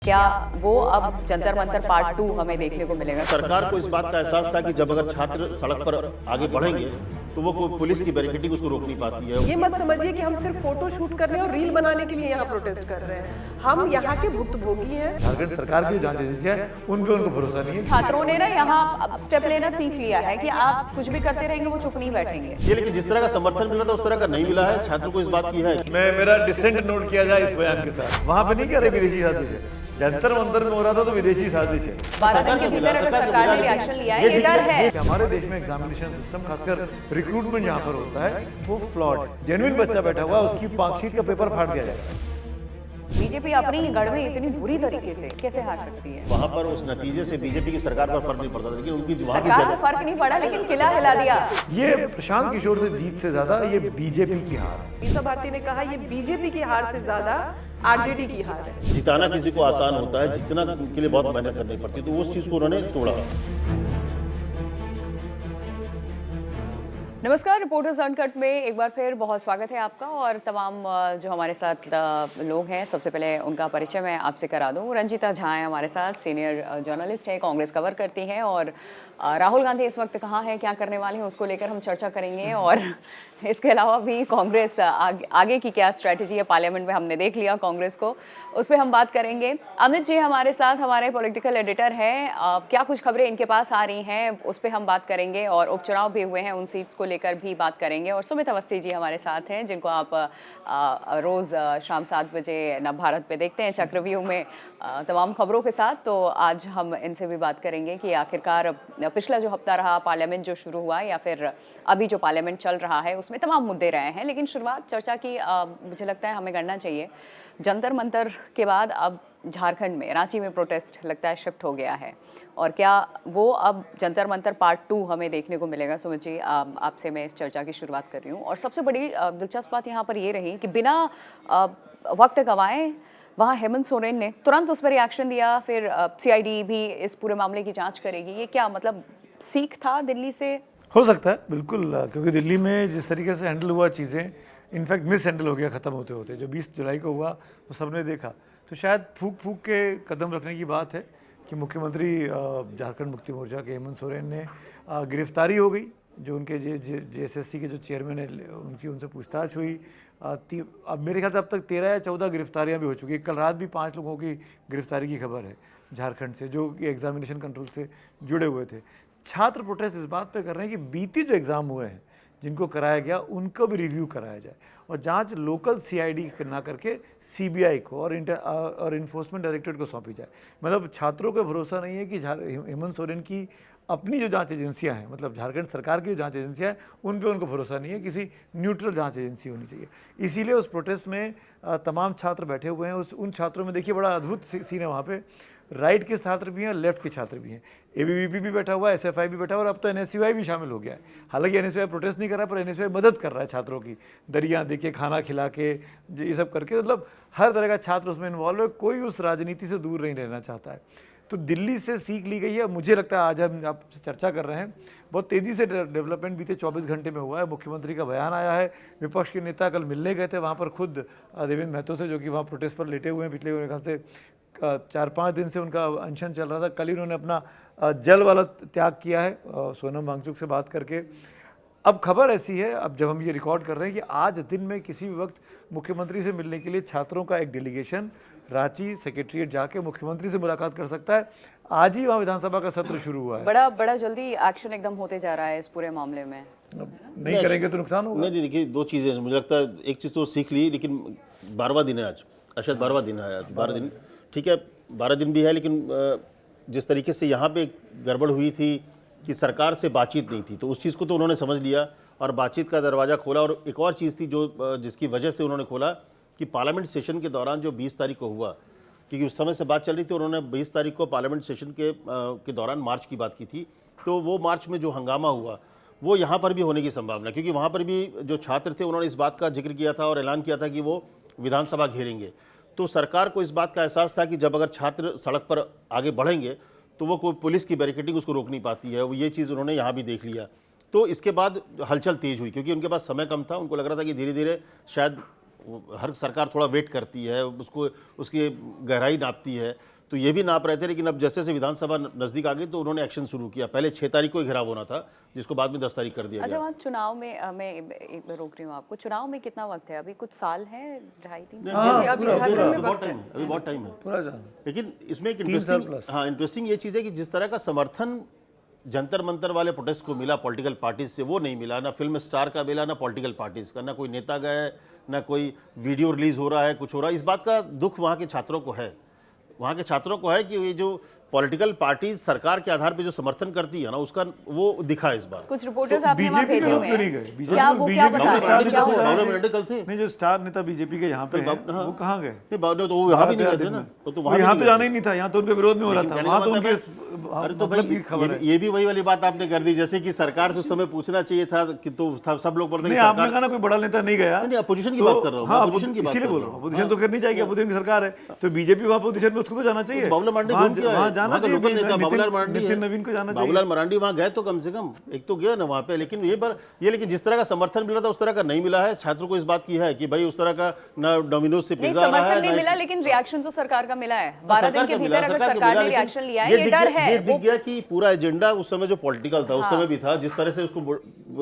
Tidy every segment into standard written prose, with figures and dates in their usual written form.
क्या वो अब जंतर मंतर पार्ट 2 हमें देखने को मिलेगा? सरकार को इस बात का एहसास था कि जब अगर छात्र सड़क पर आगे बढ़ेंगे तो वो पुलिस की बैरिकेडिंग उसको रोक नहीं पाती है। ये मत समझिए कि हम सिर्फ फोटो शूट करने और रील बनाने के लिए यहाँ प्रोटेस्ट कर रहे हैं। हम यहाँ के भुक्तभोगी हैं। झारखंड सरकार की जांच एजेंसियां हैं, उन पे उनको भरोसा नहीं है। छात्रों ने ना यहाँ स्टेप लेना सीख लिया है कि आप कुछ भी करते रहेंगे वो चुप नहीं बैठेंगे। ये लेकिन जिस तरह का समर्थन मिला था उस तरह का नहीं मिला है। छात्रों को इस बात की है। मेरा डिसेंट नोट किया जाए इस बयान के साथ। वहाँ पे नहीं कह रहे विदेशी साजिश है, जंतर मंतर में हो रहा था तो विदेशी साजिश है। 12 दिन के भीतर अगर सरकार ने रिएक्शन लिया है, ये डर है कि हमारे देश में एग्जामिनेशन सिस्टम खासकर रिक्रूटमेंट जहाँ पर होता है वो फ्लॉड, जेन्युइन बच्चा बैठा हुआ उसकी मार्कशीट का पेपर फाड़ दिया जाएगा। बीजेपी अपनी ही गढ़ में इतनी बुरी तरीके से कैसे हार सकती है? वहाँ पर उस नतीजे से बीजेपी की सरकार पर फर्क नहीं पड़ता था, लेकिन उनकी वहाँ की सरकार को फर्क नहीं पड़ा लेकिन किला हिला दिया। ये प्रशांत किशोर से जीत से ज्यादा ये बीजेपी की हार है। ईसा भारती ने कहा ये बीजेपी की हार से ज्यादा आरजेडी की हार है। जिताना किसी को आसान होता है, जीतना के लिए बहुत मेहनत करनी पड़ती है, तो उस चीज को उन्होंने तोड़ा। नमस्कार, रिपोर्टर्स अनकट में एक बार फिर बहुत स्वागत है आपका और तमाम जो हमारे साथ लोग हैं। सबसे पहले उनका परिचय मैं आपसे करा दूं। रंजीता झा हैं हमारे साथ, सीनियर जर्नलिस्ट हैं, कांग्रेस कवर करती हैं और राहुल गांधी इस वक्त कहाँ हैं, क्या करने वाले हैं, उसको लेकर हम चर्चा करेंगे। और इसके अलावा भी कांग्रेस आगे की क्या स्ट्रैटेजी है, पार्लियामेंट में हमने देख लिया कांग्रेस को, उस पर हम बात करेंगे। अमित जी हमारे साथ, हमारे पॉलिटिकल एडिटर हैं, क्या कुछ खबरें इनके पास आ रही हैं उस पर हम बात करेंगे और उपचुनाव भी हुए हैं, उन सीट्स को लेकर भी बात करेंगे। और सुमित अवस्थी जी हमारे साथ हैं, जिनको आप रोज़ शाम 7 बजे नव भारत पे देखते हैं चक्रव्यूह में तमाम खबरों के साथ। तो आज हम इनसे भी बात करेंगे कि आखिरकार पिछला जो हफ्ता रहा, पार्लियामेंट जो शुरू हुआ या फिर अभी जो पार्लियामेंट चल रहा है, उसमें तमाम मुद्दे रहे हैं। लेकिन शुरुआत चर्चा की मुझे लगता है हमें करना चाहिए। जंतर मंतर के बाद अब झारखंड में, रांची में प्रोटेस्ट लगता है शिफ्ट हो गया है, और क्या वो अब जंतर मंतर पार्ट 2 हमें देखने को मिलेगा? सुमित जी, आपसे मैं इस चर्चा की शुरुआत कर रही हूँ। और सबसे बड़ी दिलचस्प बात यहाँ पर ये रही कि बिना वक्त गंवाए वहाँ हेमंत सोरेन ने तुरंत उस पर रिएक्शन दिया, फिर सीआईडी भी इस पूरे मामले की जाँच करेगी। ये क्या मतलब सीख था दिल्ली से? हो सकता है बिल्कुल, क्योंकि दिल्ली में जिस तरीके से हैंडल हुआ चीज़ें, इनफैक्ट मिस हैंडल हो गया ख़त्म होते होते। जो 20 जुलाई को हुआ वो सबने देखा, तो शायद फूक फूक के कदम रखने की बात है कि मुख्यमंत्री झारखंड मुक्ति मोर्चा के हेमंत सोरेन ने गिरफ्तारी हो गई। जो उनके जेएसएससी के जो चेयरमैन है उनकी उनसे पूछताछ हुई। अब मेरे ख्याल से अब तक 13 या 14 गिरफ्तारियाँ भी हो चुकी हैं। कल रात भी 5 लोगों की गिरफ्तारी की खबर है झारखंड से, जो कि एग्जामिनेशन कंट्रोल से जुड़े हुए थे। छात्र प्रोटेस्ट इस बात पे कर रहे हैं कि बीती जो एग्ज़ाम हुए हैं जिनको कराया गया उनको भी रिव्यू कराया जाए और जांच लोकल सीआईडी ना करके सीबीआई को और इन्फोर्समेंट डायरेक्टरेट को सौंपी जाए। मतलब छात्रों को भरोसा नहीं है कि हेमंत सोरेन की अपनी जो जांच एजेंसियां हैं, मतलब झारखंड सरकार की जो जांच एजेंसियां हैं, उन पे उनको भरोसा नहीं है। किसी न्यूट्रल जांच एजेंसी होनी चाहिए। इसीलिए उस प्रोटेस्ट में तमाम छात्र बैठे हुए हैं। उन छात्रों में देखिए बड़ा अद्भुत सीन है। वहाँ पे राइट के छात्र भी हैं, लेफ्ट के छात्र भी हैं, एबीवीपी भी बैठा हुआ है, एसएफआई भी बैठा हुआ है, और अब तो एनएसयूआई भी शामिल हो गया है। हालांकि एनएसयूआई प्रोटेस्ट नहीं कर रहा है, पर एनएसयूआई मदद कर रहा है छात्रों की, दरिया दे के, खाना खिला के, ये सब करके। मतलब हर तरह का छात्र उसमें इन्वॉल्व है। कोई उस राजनीति से दूर नहीं रहना चाहता है। तो दिल्ली से सीख ली गई है। मुझे लगता है आज हम आपसे चर्चा कर रहे हैं, बहुत तेज़ी से डेवलपमेंट बीते 24 घंटे में हुआ है। मुख्यमंत्री का बयान आया है, विपक्ष के नेता कल मिलने गए थे वहाँ पर खुद देवेंद्र महतो से, जो कि वहाँ प्रोटेस्ट पर लेटे हुए हैं। पिछले मेरे ख्याल से 4-5 दिन से उनका अनशन चल रहा था। कल ही उन्होंने अपना जल वाला त्याग किया है सोनम वांगचुक से बात करके। अब खबर ऐसी है, अब जब हम ये रिकॉर्ड कर रहे हैं, कि आज दिन में किसी भी वक्त मुख्यमंत्री से मिलने के लिए छात्रों का एक डेलीगेशन रांची सेक्रेटरीट जाके मुख्यमंत्री से मुलाकात कर सकता है। आज ही वहाँ विधानसभा का सत्र शुरू हुआ है। बड़ा जल्दी एक्शन एकदम होते जा रहा है इस पूरे मामले में। नहीं करेंगे तो नुकसान होगा। नहीं, देखिए 2 चीज़ें मुझे लगता है। एक चीज़ तो सीख ली, लेकिन 12वां दिन है आज, शायद 12वां दिन है आज। 12 दिन ठीक है, 12 दिन भी है, लेकिन जिस तरीके से यहाँ पे गड़बड़ हुई थी कि सरकार से बातचीत नहीं थी, तो उस चीज़ को तो उन्होंने समझ लिया और बातचीत का दरवाज़ा खोला। और एक और चीज़ थी जो जिसकी वजह से उन्होंने खोला कि पार्लियामेंट सेशन के दौरान जो 20 तारीख को हुआ, क्योंकि उस समय से बात चल रही थी, उन्होंने 20 तारीख को पार्लियामेंट सेशन के दौरान मार्च की बात की थी। तो वो मार्च में जो हंगामा हुआ वो यहाँ पर भी होने की संभावना, क्योंकि वहाँ पर भी जो छात्र थे उन्होंने इस बात का जिक्र किया था और ऐलान किया था कि वो विधानसभा घेरेंगे। तो सरकार को इस बात का एहसास था कि जब अगर छात्र सड़क पर आगे बढ़ेंगे तो वो पुलिस की बैरिकेडिंग उसको रोक नहीं पाती है। वो ये चीज़ उन्होंने यहाँ भी देख लिया। तो इसके बाद हलचल तेज़ हुई, क्योंकि उनके पास समय कम था। उनको लग रहा था कि धीरे धीरे शायद हर सरकार थोड़ा वेट करती है, उसको उसकी गहराई नापती है, तो ये भी नाप रहे थे। लेकिन अब जैसे जैसे विधानसभा नज़दीक आ गई तो उन्होंने एक्शन शुरू किया। पहले 6 तारीख को ही घेराव होना था, जिसको बाद में 10 तारीख कर दिया अच्छा, गया। वहाँ चुनाव में मैं एक बार रोक रही हूँ आपको, चुनाव में कितना वक्त है अभी? कुछ साल है, 2.5-3 साल? जैसे अभी झारखंड में अभी बहुत वक्त है। टाइम है, अभी बहुत टाइम है। पूरा जान लेकिन इसमें एक 3 साल इंटरेस्टिंग, प्लस। हाँ इंटरेस्टिंग ये चीज़ है कि जिस तरह का समर्थन जंतर मंतर वाले प्रोटेस्ट को मिला पॉलिटिकल पार्टीज से, वो नहीं मिला। ना फिल्म स्टार का मिला, ना पॉलिटिकल पार्टीज का, ना कोई नेता गए, ना कोई वीडियो रिलीज हो रहा है, कुछ हो रहा है। इस बात का दुख वहाँ के छात्रों को है। वहाँ के छात्रों को है कि ये जो पॉलिटिकल पार्टी सरकार के आधार पे जो समर्थन करती है ना, उसका वो दिखा इस बार। कुछ रिपोर्टर्स आपने वहाँ बीजेपी के भेजे लोग हुए क्यों नहीं हैं, गए? क्या वो क्या बता रहे हैं, क्या हो रहा है? बाबला मंडे कल थे। नहीं, जो स्टार नेता बीजेपी के यहाँ पे हैं, हाँ। वो कहाँ गए? नहीं बाबला तो वो यहाँ भी नहीं गए थे ना, तो वहाँ यहाँ भी तो नहीं जाना गए ही नहीं था, यहाँ तो उनके विरोध में हो रहा था, कहने वहाँ का तो मतलब उनके है- अरे तो मतलब की खबर भाई है। ये भी वही वाली बात आपने कर दी, जैसे कि सरकार से उस समय पूछना चाहिए था कि तो सब लोग बोलते हैं नहीं, कि आपने सरकार, कहा ना कोई बड़ा नेता नहीं गया। नहीं अपोजिशन की तो- बात कर रहा हूँ, हाँ, अपोजिशन की बात इसीलिए कर बोल रहा रहा हूँ, हूँ। अपोजिशन तो करनी चाहिए, अपोजिशन की सरकार है, तो बीजेपी वहाँ अपोजिशन में उसको तो जाना चाहिए। बाबूलाल मरांडी वहाँ घूम के आए। वहाँ जाना वहाँ का चाहिए, लोकल नेता बाबूलाल मरांडी है। नितिन नवीन को जाना चाहिए। बाबूलाल मरांडी वहाँ गए तो कम से कम एक तो गया ना वहाँ पे। लेकिन लेकिन जिस तरह का समर्थन मिला था उस तरह का नहीं मिला है। छात्रों को इस बात की है कि भाई उस तरह का ना डोमिनोज से नहीं, पिज्जा आ रहा समर्थन है नहीं ना मिला, लेकिन रिएक्शन तो सरकार का मिला है। 12 दिन के भीतर अगर सरकार ने रिएक्शन लिया है, ये डर है। ये दिख गया कि पूरा एजेंडा उस समय जो पॉलिटिकल था उस समय भी था, जिस तरह से उसको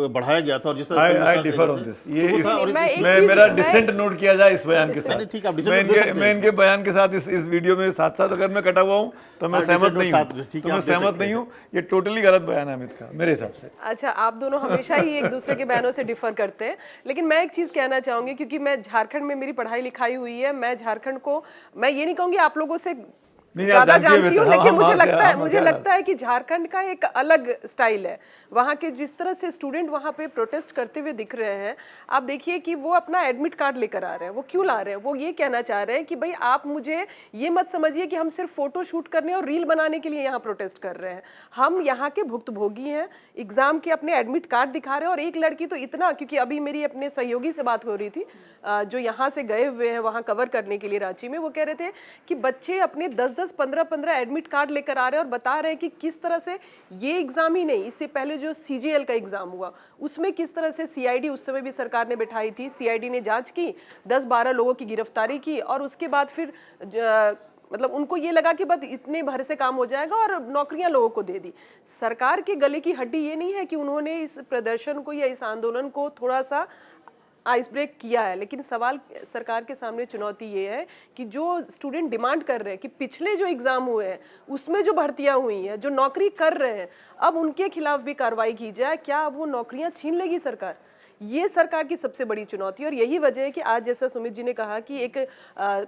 बढ़ाया गया था और जिस तरह आई डिफर ऑन दिस। ये वो था और मैं एक मैं चीज- मेरा मैं- डिसेंट नोट किया जाए इस बयान के साथ। नहीं, ठीक है, आप dissent दे सकते हैं मैं इनके बयान के साथ इस वीडियो में साथ साथ अगर मैं कटा हुआ हूँ तो मैं हाँ, सहमत dissent नहीं साथ में, हूँ, ठीक तो है, मैं आप दे सहमत सकते नहीं हूँ। ये टोटली गलत बयान है अमित का, मेरे हिसाब से। अच्छा, आप दोनों हमेशा ही एक दूसरे के बयानों से डिफर करते हैं, लेकिन मैं एक चीज कहना चाहूंगी, क्योंकि मैं झारखंड में मेरी पढ़ाई लिखाई हुई है। मैं झारखंड को, मैं ये नहीं कहूंगी आप लोगों से नहीं, ज्यादा आप जानती जानती हूँ, हो, लेकिन हम मुझे वहाँ के- लगता है हम मुझे क्या- लगता है कि झारखंड का एक अलग स्टाइल है। वहाँ के जिस तरह से स्टूडेंट वहाँ पे प्रोटेस्ट करते हुए दिख रहे हैं, आप देखिए कि वो अपना एडमिट कार्ड लेकर आ रहे हैं। वो क्यों ला रहे हैं? वो ये कहना चाह रहे हैं कि भाई आप मुझे ये मत समझिए कि हम सिर्फ फोटो शूट करने और रील बनाने के लिए यहाँ प्रोटेस्ट कर रहे हैं। हम यहाँ के भुक्तभोगी हैं, एग्जाम के अपने एडमिट कार्ड दिखा रहे हैं। और एक लड़की तो इतना, क्योंकि अभी मेरी अपने सहयोगी से बात हो रही थी जो यहाँ से गए हुए हैं वहाँ कवर करने के लिए रांची में, वो कह रहे थे कि बच्चे अपने 10-10, 15-15 एडमिट कार्ड लेकर आ रहे हैं और बता रहे हैं कि किस तरह से ये एग्जाम ही नहीं, इससे पहले जो CGL का एग्जाम हुआ उसमें किस तरह से CID उस समय भी सरकार ने बिठाई थी, CID ने जांच की, 10-12 लोगों की गिरफ्तारी की और उसके बाद फिर मतलब उनको ये लगा कि बस इतने भर से काम हो जाएगा और नौकरियां लोगों को दे दी। सरकार के गले की हड्डी ये नहीं है कि उन्होंने इस प्रदर्शन को या इस आंदोलन को थोड़ा सा आइस ब्रेक किया है, लेकिन सवाल सरकार के सामने चुनौती ये है कि जो स्टूडेंट डिमांड कर रहे हैं कि पिछले जो एग्जाम हुए हैं उसमें जो भर्तियां हुई हैं, जो नौकरी कर रहे हैं, अब उनके खिलाफ भी कार्रवाई की जाए। क्या अब वो नौकरियां छीन लेगी सरकार? ये सरकार की सबसे बड़ी चुनौती। और यही वजह है कि आज जैसा सुमित जी ने कहा कि एक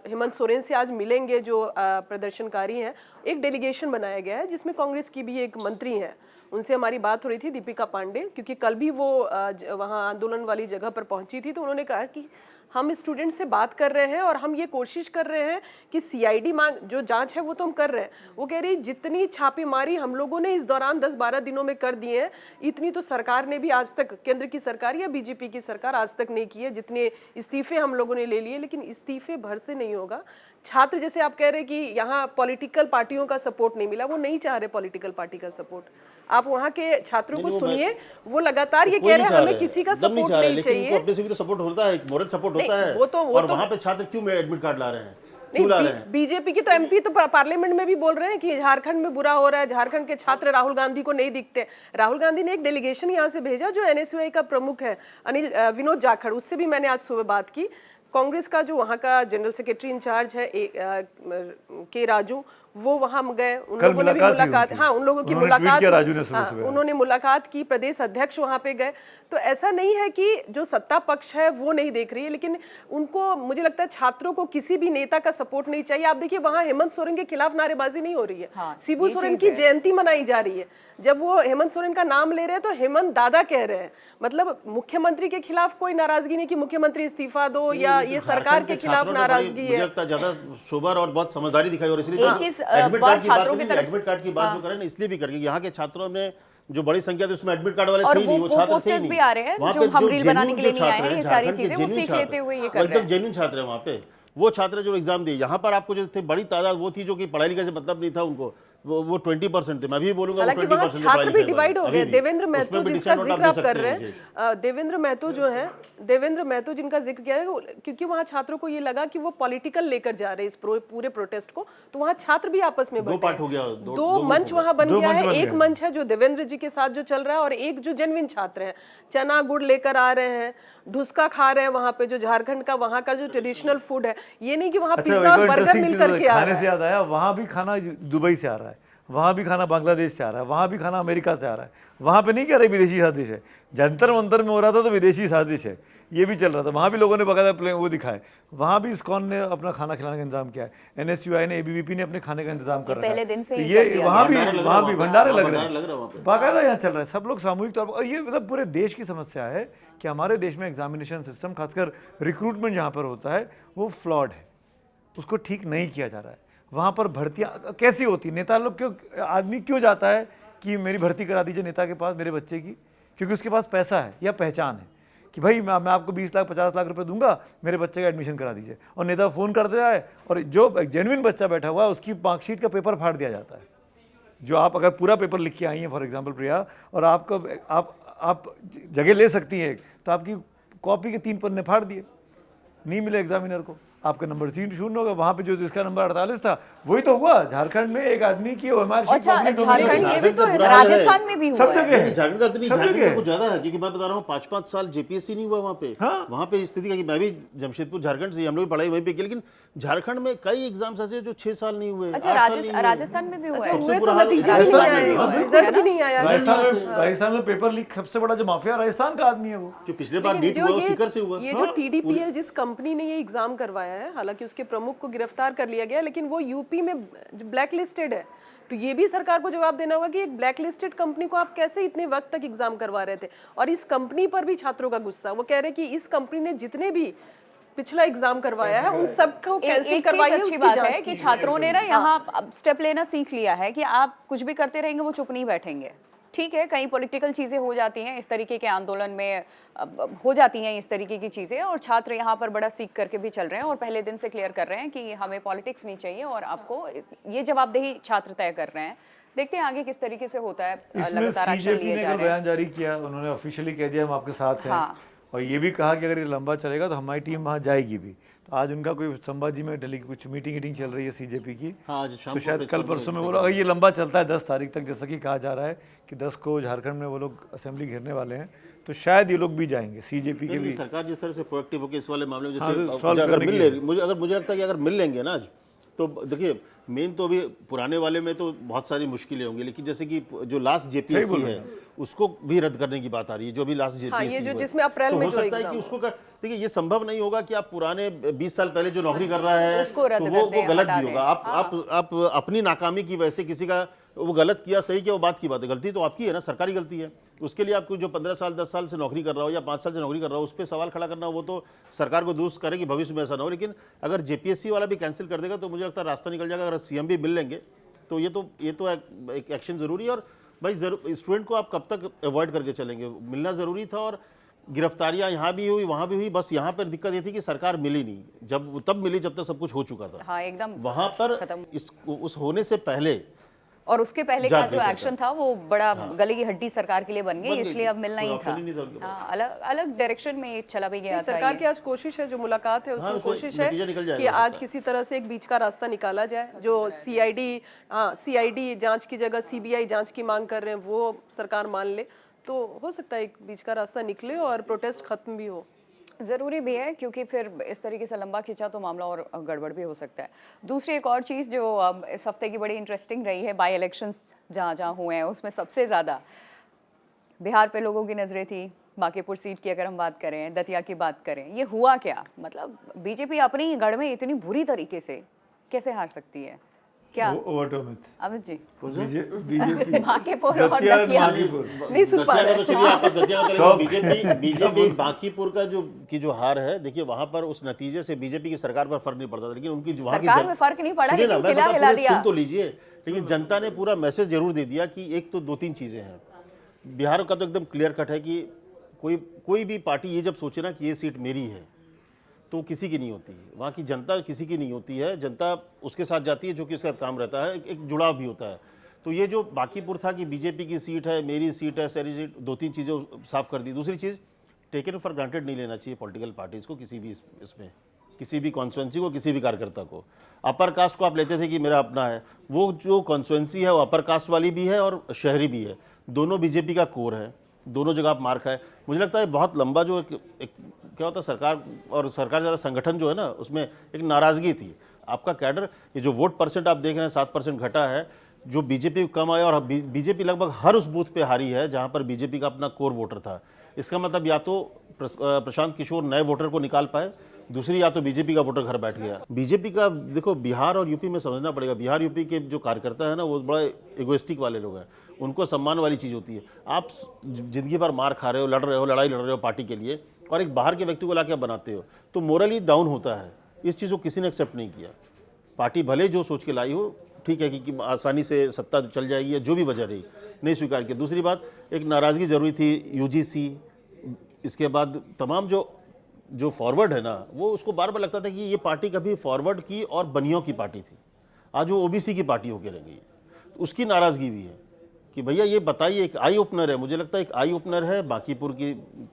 हेमंत सोरेन से आज मिलेंगे जो प्रदर्शनकारी हैं, एक डेलीगेशन बनाया गया है जिसमें कांग्रेस की भी एक मंत्री हैं, उनसे हमारी बात हो रही थी, दीपिका पांडे, क्योंकि कल भी वो वहाँ आंदोलन वाली जगह पर पहुंची थी। तो उन्होंने कहा कि हम स्टूडेंट से बात कर रहे हैं और हम ये कोशिश कर रहे हैं कि CID मांग जो जांच है वो तो हम कर रहे हैं। वो कह रही जितनी छापेमारी हम लोगों ने इस दौरान 10-12 दिनों में कर दिए हैं, इतनी तो सरकार ने भी आज तक, केंद्र की सरकार या BJP की सरकार आज तक नहीं की है। जितने इस्तीफे हम लोगों ने ले लिए, लेकिन इस्तीफे भर से नहीं होगा। छात्र, जैसे आप कह रहे हैं कि यहाँ पॉलिटिकल पार्टियों का सपोर्ट नहीं मिला, वो नहीं चाह रहे पॉलिटिकल पार्टी का सपोर्ट। आप वहाँ के छात्रों को सुनिए, वो लगातार ये कह रहे हैं हमें किसी का सपोर्ट नहीं चाहिए। अपने से भी तो सपोर्ट होता है, मोरल सपोर्ट होता है। वो तो और वहाँ पे छात्र क्यों एडमिट कार्ड ला रहे हैं, क्यों ला रहे हैं? बीजेपी की तो MP तो पार्लियामेंट में भी बोल रहे हैं कि झारखंड में बुरा हो रहा है, झारखंड के छात्र राहुल गांधी को नहीं दिखते। राहुल गांधी ने एक डेलीगेशन यहाँ से भेजा जो NSUI का प्रमुख है विनोद जाखड़, उससे भी मैंने आज सुबह बात की। कांग्रेस का जो वहाँ का जनरल सेक्रेटरी इंचार्ज है के राजू, वो वहाँ गए, उन लोगों ने भी मुलाकात, हाँ उन लोगों की मुलाकात, उन्होंने मुलाकात की, प्रदेश अध्यक्ष वहाँ पे गए। तो ऐसा नहीं है कि जो सत्ता पक्ष है वो नहीं देख रही है, लेकिन उनको, मुझे लगता है छात्रों को किसी भी नेता का सपोर्ट नहीं चाहिए। आप देखिए वहाँ हेमंत सोरेन के खिलाफ नारेबाजी नहीं हो रही है, हाँ, शिबू सोरेन की जयंती मनाई जा रही है। जब वो हेमंत सोरेन का नाम ले रहे हैं तो हेमंत दादा कह रहे हैं, मतलब मुख्यमंत्री के खिलाफ कोई नाराजगी नहीं कि मुख्यमंत्री इस्तीफा दो या ये सरकार के खिलाफ नाराजगी है। ज्यादा सोबर और बहुत समझदारी दिखाई, और इसलिए एडमिट कार्ड की बात जो करें ना, इसलिए भी करके यहाँ के छात्रों ने जो बड़ी संख्या थी उसमें एडमिट कार्ड वाले और थे नहीं, वो छात्र थे पोस्टर्स भी आ रहे हैं जो हम रील बनाने के लिए नहीं आए हैं, ये सारी चीजें वो सीख लेते हुए ये कर रहे हैं। एकदम जेन्युइन छात्र है वहाँ पे, वो छात्र जो एग्जाम दिए। यहाँ पर आपको जो थे बड़ी तादाद वो थी जो कि पढ़ाई लिखाई से मतलब नहीं था उनको, वो 20% थे, मैं भी बोलूंगा वो हालांकि 20% वहाँ थे छात्र पढ़ाई भी लिखाई डिवाइड हो वाले। गए। अभी भी। देवेंद्र उसमें महतो भी जिसका डिसाइड जिक्र आप आप दे कर सकते रहे हैं जी। हैं, देवेंद्र महतो जो है, देवेंद्र महतो जिनका जिक्र किया है, क्योंकि वहाँ छात्रों को ये लगा कि वो पॉलिटिकल लेकर जा रहे हैं इस पूरे प्रोटेस्ट को, तो वहाँ छात्र भी आपस में दो बंटे पार्ट हैं। हो गया, दो मंच वहाँ बन दो गया मंच है। बन एक गए। मंच है जो देवेंद्र जी के साथ जो चल रहा है, और एक जो जेन्युइन छात्र हैं, चना गुड़ लेकर आ रहे हैं, ढुसका खा रहे हैं वहाँ पे, जो झारखंड का वहाँ का जो ट्रेडिशनल फूड है। ये नहीं कि वहाँ अच्छा, पिज्जा एक और और बर्गर इंटरेस्टिंग मिल चीज करके आ खाने रहा से है। याद आया, वहाँ भी खाना दुबई से आ रहा है, वहाँ भी खाना बांग्लादेश से आ रहा है, वहाँ भी खाना अमेरिका से आ रहा है। वहाँ पे नहीं कह रहे विदेशी साजिश है, जंतर मंतर में हो रहा था तो विदेशी साजिश है, ये भी चल रहा था। वहाँ भी लोगों ने बकायदा प्ले वो दिखाए, वहाँ भी इस्कॉन ने अपना खाना खिलाने का इंतजाम किया है, NSUI ने, ABVP ने अपने खाने का इंतजाम कर रखा है। पहले दिन से तो ही ये कर दिया वहाँ भी भंडारे लग रहे वहाँ हैं भी वहाँ पे। भंडारे हाँ, लग भंडारे रहे लग रहे हैं वहाँ हैं, पे। बाकायदा यहाँ चल रहा है, सब लोग सामूहिक तौर पर। और ये मतलब पूरे देश की समस्या है कि हमारे देश में एग्जामिनेशन सिस्टम, खासकर रिक्रूटमेंट जहाँ पर होता है, वो फ्लॉड है, उसको ठीक नहीं किया जा रहा है। वहाँ पर भर्तियाँ कैसी होती, नेता लोग क्यों, आदमी क्यों जाता है कि मेरी भर्ती करा दीजिए नेता के पास मेरे बच्चे की? क्योंकि उसके पास पैसा है या पहचान है कि भाई मैं आपको 20 लाख 50 लाख रुपए दूंगा, मेरे बच्चे का एडमिशन करा दीजिए। और नेता फ़ोन करते जाए और जो जेन्युइन बच्चा बैठा हुआ है उसकी मार्कशीट का पेपर फाड़ दिया जाता है। जो आप अगर पूरा पेपर लिख के आई हैं फॉर एग्जांपल प्रिया, और आप जगह ले सकती हैं, तो आपकी कॉपी के 3 पन्ने फाड़ दिए, नहीं मिले एग्जामिनर को, आपका नंबर 3 शून्य होगा। वहाँ पे जो जिसका नंबर 48 था वही तो हुआ। झारखंड में एक आदमी की OMR शीट अच्छा, complete होगी। झारखंड ये भी तो है, बुरा हाल है। राजस्थान में भी हुआ सब है। जगह है। झारखंड का तो नहीं, सब झारखंड जगह का कुछ ज्यादा है, क्योंकि मैं बता रहा हूँ 5-5 साल JPSC नहीं हुआ वहाँ पे। हाँ। वहाँ पे स्थिति का कि मैं भी जमशेदपुर झारखंड से, हम लोग भी पढ़ाई वहीं पे की, लेकिन झारखंड में कई एग्जाम्स ऐसे जो 6 साल नहीं हुए, अच्छा, 8 साल नहीं हुए। राजस्थान में भी हुआ है। सबसे हुए बुरा तो हाल नतीजे भी राजस्थान नहीं में आए, भी हुआ है। रिजल्ट भी नहीं आया। राजस्थान में पेपर लीक सबसे बड़ा जो माफिया राजस्थान का आदमी है वो। जो पिछले बार लेकिन नीट जो हुआ वो ये सीकर से हुआ। ये जो TDPL जिस कंपनी ने ये एग्जाम करवाया है, हालांकि उसके प्रमुख को गिरफ्तार कर लिया गया, लेकिन वो यूपी में ब्लैक लिस्टेड है। तो ये भी सरकार को जवाब देना होगा कि एक ब्लैक लिस्टेड कंपनी को आप कैसे इतने वक्त तक एग्जाम करवा रहे थे। और इस कंपनी पर भी छात्रों का गुस्सा, वो कह रहे कि इस कंपनी ने जितने भी पिछला एग्जाम करवाया है उन सबको कैंसिल एक करवाइए, चीज अच्छी उसकी बात जांच है कि कीजिए। छात्रों ने ना यहाँ स्टेप लेना सीख लिया है कि आप कुछ भी करते रहेंगे वो चुप नहीं बैठेंगे। ठीक है, कई पॉलिटिकल चीज़ें हो जाती हैं इस तरीके के आंदोलन में, हो जाती हैं इस तरीके की चीज़ें, और छात्र यहाँ पर बड़ा सीख करके भी चल रहे हैं और पहले दिन से क्लियर कर रहे हैं कि हमें पॉलिटिक्स नहीं चाहिए और आपको ये जवाबदेही छात्र तय कर रहे हैं। देखते हैं आगे किस तरीके से होता है। इसमें लगातार एक्शन CJP लिए ने जा कल रहे हैं। बयान जारी किया, उन्होंने ऑफिशियली कह दिया हम आपके साथ हैं। हाँ। और ये भी कहा कि अगर ये लंबा चलेगा तो हमारी टीम वहाँ जाएगी भी। तो आज उनका कोई संभाजी में दिल्ली की कुछ मीटिंग चल रही है CJP की। हाँ, आज शाम तो को शायद प्रेस कल कॉन्फ्रेंस परसों में वो लोग, अगर ये लंबा चलता है 10 तारीख तक, जैसा कि कहा जा रहा है कि 10 को झारखंड में वो लोग असेंबली घेरने वाले हैं, तो शायद ये लोग भी जाएंगे CJP के क्योंकि भी। सरकार जिस तरह से प्रोएक्टिव होकर इस वाले मामले में हाँ, तो जैसे solve अगर करने मिल की ले, मुझे लगता है कि अगर मिल लेंगे ना आज, तो देखिए मेन तो अभी पुराने वाले में तो बहुत सारी मुश्किलें होंगी, लेकिन जैसे कि जो लास्ट JPSC है उसको भी रद्द करने की बात आ रही है, जो भी लास्ट JPSC ये जो हुआ है। जिसमें अप्रैल तो में हो जो सकता है एग्जाम कि उसको देखिए ये संभव नहीं होगा कि आप पुराने 20 साल पहले जो नौकरी कर रहा है उसको रद्द तो कर वो दें, गलत हटा भी दें। होगा। आप अपनी नाकामी की वजह से किसी का वो गलत किया सही किया वो बात की बात है, गलती तो आपकी है ना, सरकारी गलती है। उसके लिए आपको जो 15 साल 10 साल से नौकरी कर रहा हो या 5 साल से नौकरी कर रहा हो उस पर सवाल खड़ा करना, वो तो सरकार को दुरुस्त करे कि भविष्य में ऐसा ना हो। लेकिन अगर JPSC वाला भी कैंसिल कर देगा तो मुझे लगता है रास्ता निकल जाएगा। अगर CM भी मिल लेंगे तो ये तो एक एक्शन जरूरी है। और भाई स्टूडेंट को आप कब तक अवॉइड करके चलेंगे, मिलना जरूरी था। और गिरफ्तारियां यहाँ भी हुई वहाँ भी हुई, बस यहाँ पर दिक्कत ये थी कि सरकार मिली नहीं, जब तब मिली जब तक सब कुछ हो चुका था। हाँ, एकदम वहाँ पर खत्म। उस होने से पहले और उसके पहले का जांच जो नहीं एक्शन था वो बड़ा गले की हड्डी सरकार के लिए बन गई, इसलिए अब मिलना कोई ही ऑप्शन था। ही नहीं था उनके पास। हाँ, अलग अलग डायरेक्शन में चला भी गया था सरकार ये। की आज कोशिश है, जो मुलाकात है उसमें हाँ, उसमें कोशिश नतीजा है निकल जाएगा कि हो आज सकता है। किसी तरह से एक बीच का रास्ता निकाला जाए। जो CID जांच की जगह CBI जांच की मांग कर रहे हैं वो सरकार मान ले, तो हो सकता है एक बीच का रास्ता निकले और प्रोटेस्ट खत्म भी हो। ज़रूरी भी है, क्योंकि फिर इस तरीके से लंबा खींचा तो मामला और गड़बड़ भी हो सकता है। दूसरी एक और चीज़ जो इस हफ्ते की बड़ी इंटरेस्टिंग रही है, बाई इलेक्शंस जहाँ जहाँ हुए हैं उसमें सबसे ज़्यादा बिहार पे लोगों की नज़रें थी। बांकीपुर सीट की अगर हम बात करें, दतिया की बात करें, ये हुआ क्या? मतलब BJP अपनी ही गढ़ में इतनी बुरी तरीके से कैसे हार सकती है? क्या ओवर टू मिथ अमित जी? बीजेपी बांकीपुर और दतिया दतिया बांकीपुर नहीं सुन पा दतिया रहे का तो चलिए आप दतिया का बीजेपी बांकीपुर का जो हार है, देखिए वहां पर उस नतीजे से बीजेपी की सरकार पर फर्क नहीं पड़ता था, लेकिन उनकी वहां की सरकार में फर्क नहीं पड़ा, सुनिए ना, लेकिन मैं किला बता हिला पूरे दिया। सुन तो लीजिए। लेकिन जनता ने पूरा मैसेज जरूर दे दिया कि एक तो 2-3 चीजें हैं। बिहार का तो एकदम क्लियर कट है कि कोई भी पार्टी ये जब सोचे ना कि ये सीट मेरी है तो किसी की नहीं होती। वहाँ की जनता किसी की नहीं होती है, जनता उसके साथ जाती है जो कि उसका काम रहता है, एक जुड़ाव भी होता है। तो ये जो बाकीपुर था कि बीजेपी की सीट है, मेरी सीट है, सारी सीट, 2-3 चीज़ें साफ कर दी। दूसरी चीज़, टेकन फॉर ग्रांटेड नहीं लेना चाहिए पॉलिटिकल पार्टीज़ को किसी भी इसमें, किसी भी कॉन्स्टिट्यूंसी को, किसी भी कार्यकर्ता को। अपर कास्ट को आप लेते थे कि मेरा अपना है, वो जो कॉन्स्टिट्यूंसी है वो अपर कास्ट वाली भी है और शहरी भी है, दोनों बीजेपी का कोर है, दोनों जगह आप मार खाए। मुझे लगता है बहुत लंबा जो एक क्या होता है, सरकार और सरकार ज़्यादा संगठन जो है ना, उसमें एक नाराज़गी थी। आपका कैडर, ये जो वोट परसेंट आप देख रहे हैं 7% घटा है, जो बीजेपी को कम आया, और बीजेपी लगभग हर उस बूथ पे हारी है जहां पर बीजेपी का अपना कोर वोटर था। इसका मतलब या तो प्रशांत किशोर नए वोटर को निकाल पाए, दूसरी या तो बीजेपी का वोटर घर बैठ गया। बीजेपी का देखो, बिहार और यूपी में समझना पड़ेगा, बिहार यूपी के जो कार्यकर्ता है ना, वो बड़ा इगोइस्टिक वाले लोग हैं, उनको सम्मान वाली चीज़ होती है। आप जिंदगी भर मार खा रहे हो, लड़ाई लड़ रहे हो पार्टी के लिए, और एक बाहर के व्यक्ति को लाके बनाते हो, तो मोरली डाउन होता है। इस चीज़ को किसी ने एक्सेप्ट नहीं किया। पार्टी भले जो सोच के लाई हो, ठीक है कि आसानी से सत्ता चल जाएगी या जो भी वजह रही, नहीं स्वीकार किया। दूसरी बात, एक नाराज़गी जरूरी थी यूजीसी, इसके बाद तमाम जो फॉरवर्ड है ना, वो उसको बार बार लगता था कि ये पार्टी कभी फॉरवर्ड की और बनियों की पार्टी थी, आज वो ओबीसी की पार्टी होकर रह गई है। तो उसकी नाराज़गी भी है कि भैया ये बताइए, एक आई ओपनर है, मुझे लगता है एक आई ओपनर है बांकीपुर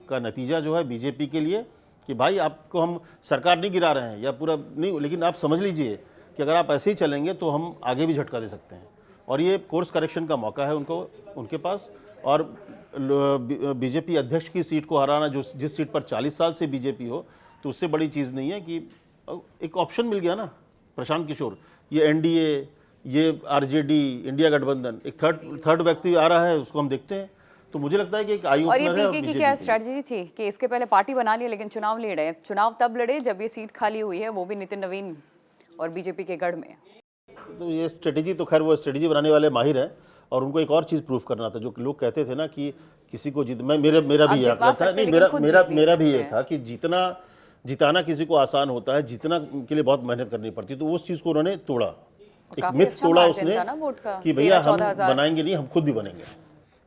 का नतीजा जो है बीजेपी के लिए, कि भाई आपको हम सरकार नहीं गिरा रहे हैं या पूरा नहीं, लेकिन आप समझ लीजिए कि अगर आप ऐसे ही चलेंगे तो हम आगे भी झटका दे सकते हैं। और ये कोर्स करेक्शन का मौका है उनके पास। और बीजेपी अध्यक्ष की सीट को हराना, जिस सीट पर 40 साल से बीजेपी हो, तो उससे बड़ी चीज़ नहीं है कि एक ऑप्शन मिल गया ना, प्रशांत किशोर, ये एनडीए, ये आरजेडी, इंडिया गठबंधन, एक थर्ड व्यक्ति आ रहा है, उसको हम देखते हैं। तो मुझे लगता है कि एक आई और ये ओपनर है। पीके की क्या स्ट्रेटजी थी कि इसके पहले पार्टी बना ली, लेकिन चुनाव लड़े, चुनाव तब लड़े जब ये सीट खाली हुई है, वो भी नितिन नवीन और बीजेपी के गढ़ में। तो ये स्ट्रेटेजी तो खैर वो स्ट्रेटेजी बनाने वाले माहिर हैं, और उनको एक और चीज़ प्रूफ करना था। जो लोग कहते थे ना कि किसी को जीत, मेरा भी ये आंकड़ा था, नहीं मेरा भी ये था कि जिताना किसी को आसान होता है, जीतना के लिए बहुत मेहनत करनी पड़ती है। तो उस चीज़ को उन्होंने तोड़ा, एक मिथ तोड़ा उसने कि भैया हम बनाएंगे नहीं, हम खुद भी बनेंगे।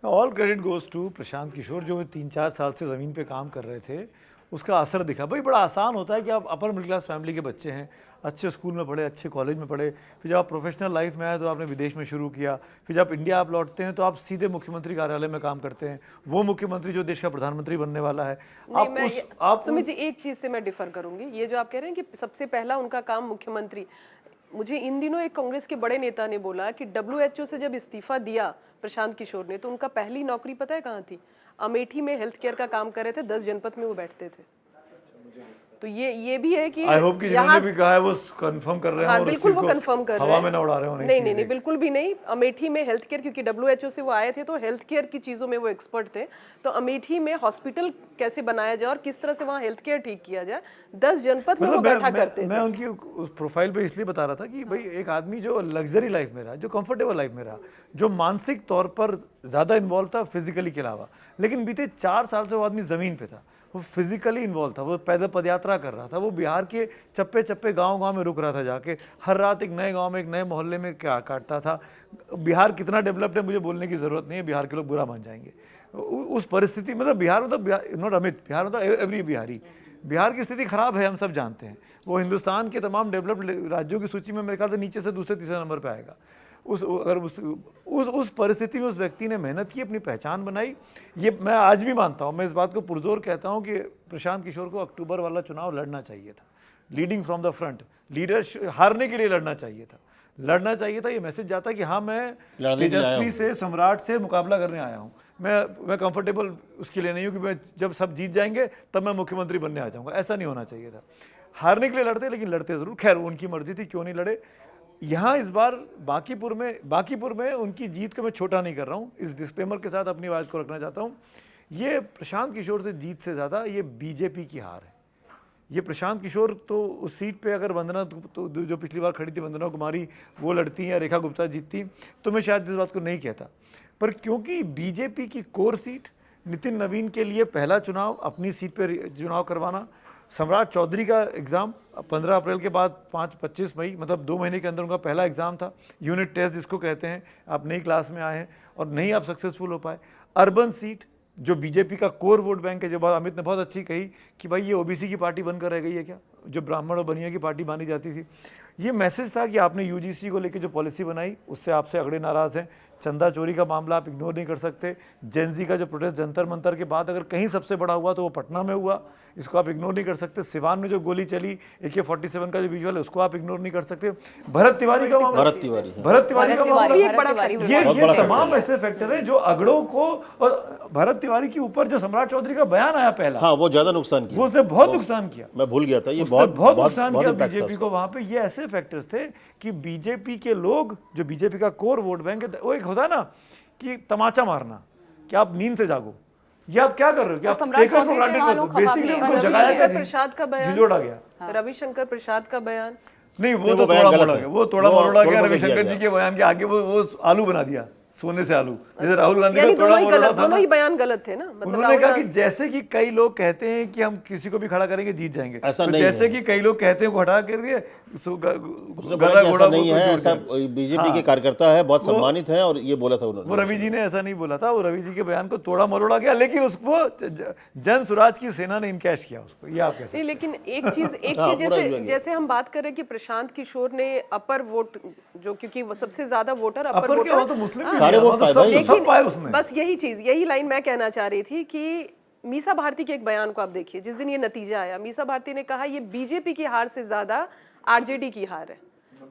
All credit goes to Prashant Kishor, जो 3-4 साल से ज़मीन पे काम कर रहे थे, उसका असर दिखा। भाई बड़ा आसान होता है कि आप अपर मिडिल क्लास फैमिली के बच्चे हैं, अच्छे स्कूल में पढ़े, अच्छे कॉलेज में पढ़े, फिर जब आप प्रोफेशनल लाइफ में आए तो आपने विदेश में शुरू किया, फिर जब इंडिया आप लौटते हैं तो आप सीधे मुख्यमंत्री कार्यालय में काम करते हैं, वो मुख्यमंत्री जो देश का प्रधानमंत्री बनने वाला है। सुमित जी, एक चीज़ से मैं डिफर करूंगी, ये जो आप कह रहे हैं कि सबसे पहला उनका काम मुख्यमंत्री, मुझे इन दिनों एक कांग्रेस के बड़े नेता ने बोला कि WHO से जब इस्तीफा दिया प्रशांत किशोर ने, तो उनका पहली नौकरी पता है कहाँ थी? अमेठी में हेल्थ केयर का काम कर रहे थे, 10 जनपद में वो बैठते थे। तो ये भी है कि आई होप कि जिन्होंने भी कहा है वो कंफर्म कर रहे हैं। हाँ, बिल्कुल वो कंफर्म कर रहे हैं, हवा में ना उड़ा रहे हो। नहीं, बिल्कुल भी नहीं। अमेठी में हेल्थ केयर, क्योंकि WHO से वो आए थे तो हेल्थ केयर की चीज़ों में वो एक्सपर्ट थे, तो अमेठी में हॉस्पिटल कैसे बनाया जाए और किस तरह से वहाँ हेल्थ केयर ठीक किया जाए, 10 जनपद में वो बैठा करते थे। मैं उनकी उस प्रोफाइल पे इसलिए बता रहा था कि भाई एक आदमी जो लग्जरी लाइफ में रहा, जो कंफर्टेबल लाइफ में रहा, जो मानसिक तौर पर ज़्यादा इन्वॉल्व था फिजिकली के अलावा, लेकिन बीते 4 साल से वो आदमी ज़मीन पे था, वो फिजिकली इन्वॉल्व था, वो पैदल पदयात्रा कर रहा था, वो बिहार के चप्पे चप्पे गांव में रुक रहा था जाके, हर रात एक नए गांव में, एक नए मोहल्ले में क्या काटता था। बिहार कितना डेवलप्ड है मुझे बोलने की ज़रूरत नहीं है, बिहार के लोग बुरा मान जाएंगे। उस परिस्थिति मतलब बिहार नॉट अमित, बिहार मतलब एवरी बिहारी, बिहार की स्थिति खराब है, हम सब जानते हैं। वो हिंदुस्तान के तमाम डेवलप्ड राज्यों की सूची में मेरे ख्याल से नीचे से दूसरे तीसरे नंबर पर आएगा। उस परिस्थिति में उस व्यक्ति ने मेहनत की, अपनी पहचान बनाई। ये मैं आज भी मानता हूँ, मैं इस बात को पुरजोर कहता हूँ कि प्रशांत किशोर को अक्टूबर वाला चुनाव लड़ना चाहिए था, leading from the front, leader हारने के लिए लड़ना चाहिए था। ये मैसेज जाता कि हाँ, मैं तेजस्वी से, सम्राट से मुकाबला करने आया हूँ, मैं कंफर्टेबल उसके लिए नहीं हूँ कि मैं जब सब जीत जाएंगे तब मैं मुख्यमंत्री बनने आ जाऊँगा, ऐसा नहीं होना चाहिए था। हारने के लिए लड़ते, लेकिन लड़ते ज़रूर। खैर उनकी मर्जी थी, क्यों नहीं लड़े। यहाँ इस बार बांकीपुर में उनकी जीत को मैं छोटा नहीं कर रहा हूँ, इस डिस्क्लेमर के साथ अपनी आवाज़ को रखना चाहता हूँ। ये प्रशांत किशोर से जीत से ज़्यादा ये बीजेपी की हार है। ये प्रशांत किशोर तो उस सीट पे अगर वंदना तो जो पिछली बार खड़ी थी वंदना कुमारी, वो लड़ती या रेखा गुप्ता जीतती, तो मैं शायद इस बात को नहीं कहता। पर क्योंकि बीजेपी की कोर सीट, नितिन नवीन के लिए पहला चुनाव, अपनी सीट पर चुनाव करवाना, सम्राट चौधरी का एग्ज़ाम 15 अप्रैल के बाद 25 मई, मतलब 2 महीने के अंदर उनका पहला एग्ज़ाम था, यूनिट टेस्ट जिसको कहते हैं। आप नई क्लास में आए हैं और नहीं आप सक्सेसफुल हो पाए। अर्बन सीट जो बीजेपी का कोर वोट बैंक है, जो बात अमित ने बहुत अच्छी कही कि भाई ये ओबीसी की पार्टी बनकर रह गई है क्या, जो ब्राह्मण और बनिया की पार्टी मानी जाती थी। ये मैसेज था कि आपने यूजीसी को लेकर जो पॉलिसी बनाई उससे आपसे अगड़े नाराज़ हैं। चंदा चोरी का मामला आप इग्नोर नहीं कर सकते। जेनजी का जो प्रोटेस्ट जंतर मंतर के बाद अगर कहीं सबसे बड़ा हुआ तो वो पटना में हुआ, इसको आप इग्नोर नहीं कर सकते। सिवान में जो गोली चली AK-47 का जो विजुअल है उसको आप इग्नोर नहीं कर सकते। भरत तिवारी का मामला, भरत तिवारी है। भरत तिवारी का मामला, भी एक बड़ा फैक्टर है। ये तमाम ऐसे फैक्टर हैं जो अगड़ों को, और भरत तिवारी के ऊपर जो सम्राट चौधरी का बयान आया पहला, हाँ वो ज्यादा नुकसान किया, वो उसने बहुत नुकसान किया। मैं भूल गया था, ये उसने बहुत बहुत नुकसान किया impact था बीजेपी को वहां पे। ये ऐसे फैक्टर्स थे कि बीजेपी के लोग, जो बीजेपी का कोर वोट बैंक है, वो एक होता है ना कि तमाचा मारना, कि आप नींद से जागो, ये आप क्या कर रहे हो कि आप सम्राट take it for चौधरी से granted वहाँ कर दो। लोग खफा बेसिकली भी हैं। उनको जगाया रविशंकर गया, प्रसाद का बयान, झिझोड़ा गया। रविशंकर प्रसाद का बयान, नहीं वो नहीं, तो वो बयान थोड़ा गलत मोड़ा है। गया, वो थोड़ा वो मरोड़ा गया थोड़ा रविशंकर किया जी के बयान के आगे, वो आलू बना दिया, सोने से आलू, जैसे राहुल गांधी यानी का थोड़ा दोनों ही मरोड़ा गलत, था दोनों ना। ही बयान गलत थे ना। मतलब उन्होंने राहुल कहा कि गांधी- जैसे कि कई लोग कहते हैं कि हम किसी को भी खड़ा करेंगे जीत जाएंगे, ऐसा तो नहीं जैसे है। कि कई लोग कहते हैं को हटा करके उसने बोला गधा कि घोड़ा ऐसा नहीं को है, जोड़ ऐसा कर। बीजेपी के कार्यकर्ता है, बहुत सम्मानित है, और ये बोला था वो उन्होंने। रवि जी ने ऐसा नहीं बोला था, वो रवि जी के बयान को तोड़ा मरोड़ा गया, लेकिन उसको जन स्वराज की सेना ने इनकैश किया उसको, ये आप कैसे। नहीं, लेकिन एक चीज हाँ, पूरा जैसे enjoy किया। जैसे हम बात कर रहे हैं कि प्रशांत किशोर ने अपर वोट, जो क्योंकि वो सबसे ज्यादा वोटर अपर अपर क्या, वो तो वोटर, मुस्लिम भी सारे है, वोट वो तो पाए सब भाई। सब पाए उसने। बस यही चीज, यही लाइन मैं कहना चाह रही थी कि मीसा भारती के एक बयान को आप देखिए, जिस दिन ये नतीजा आया, मीसा भारती ने कहा ये बीजेपी की हार से ज्यादा आरजेडी की हार है,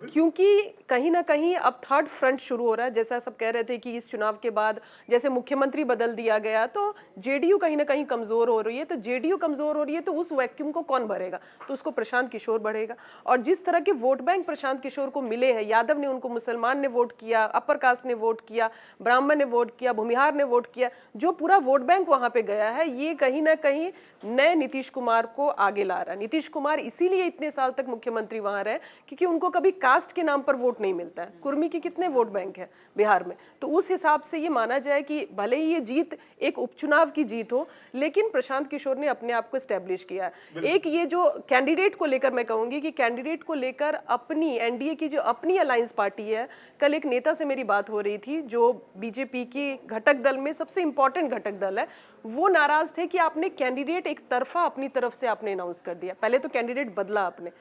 क्योंकि कहीं ना कहीं अब थर्ड फ्रंट शुरू हो रहा है। जैसा सब कह रहे थे कि इस चुनाव के बाद जैसे मुख्यमंत्री बदल दिया गया तो जेडीयू कहीं ना कहीं कमजोर हो रही है, तो जेडीयू कमजोर हो रही है तो उस वैक्यूम को कौन भरेगा, तो उसको प्रशांत किशोर बढ़ेगा। और जिस तरह के वोट बैंक प्रशांत किशोर को मिले हैं, यादव ने उनको, मुसलमान ने वोट किया, अपर कास्ट ने वोट किया, ब्राह्मण ने वोट किया, भूमिहार ने वोट किया, जो पूरा वोट बैंक वहां पे गया है, ये कहीं ना कहीं नए नीतीश कुमार को आगे ला रहा है। नीतीश कुमार इसीलिए इतने साल तक मुख्यमंत्री वहां रहे क्योंकि उनको कभी कास्ट के नाम पर वोट नहीं मिलता है। कुर्मी के कितने वोट बैंक है बिहार में, तो उस हिसाब से ये माना जाए कि भले ही ये जीत एक उपचुनाव की जीत हो, लेकिन प्रशांत किशोर ने अपने आप को एस्टेब्लिश किया है। एक ये जो कैंडिडेट को लेकर मैं कहूंगी कि कैंडिडेट को लेकर अपनी एनडीए की जो अपनी अलायंस पार्टी है, कल एक नेता से मेरी बात हो रही थी जो बीजेपी की घटक दल में सबसे इंपॉर्टेंट घटक दल है, वो नाराज थे कि आपने कैंडिडेट एक तरफा अपनी तरफ से आपने अनाउंस कर दिया। पहले तो कैंडिडेट बदला, आपने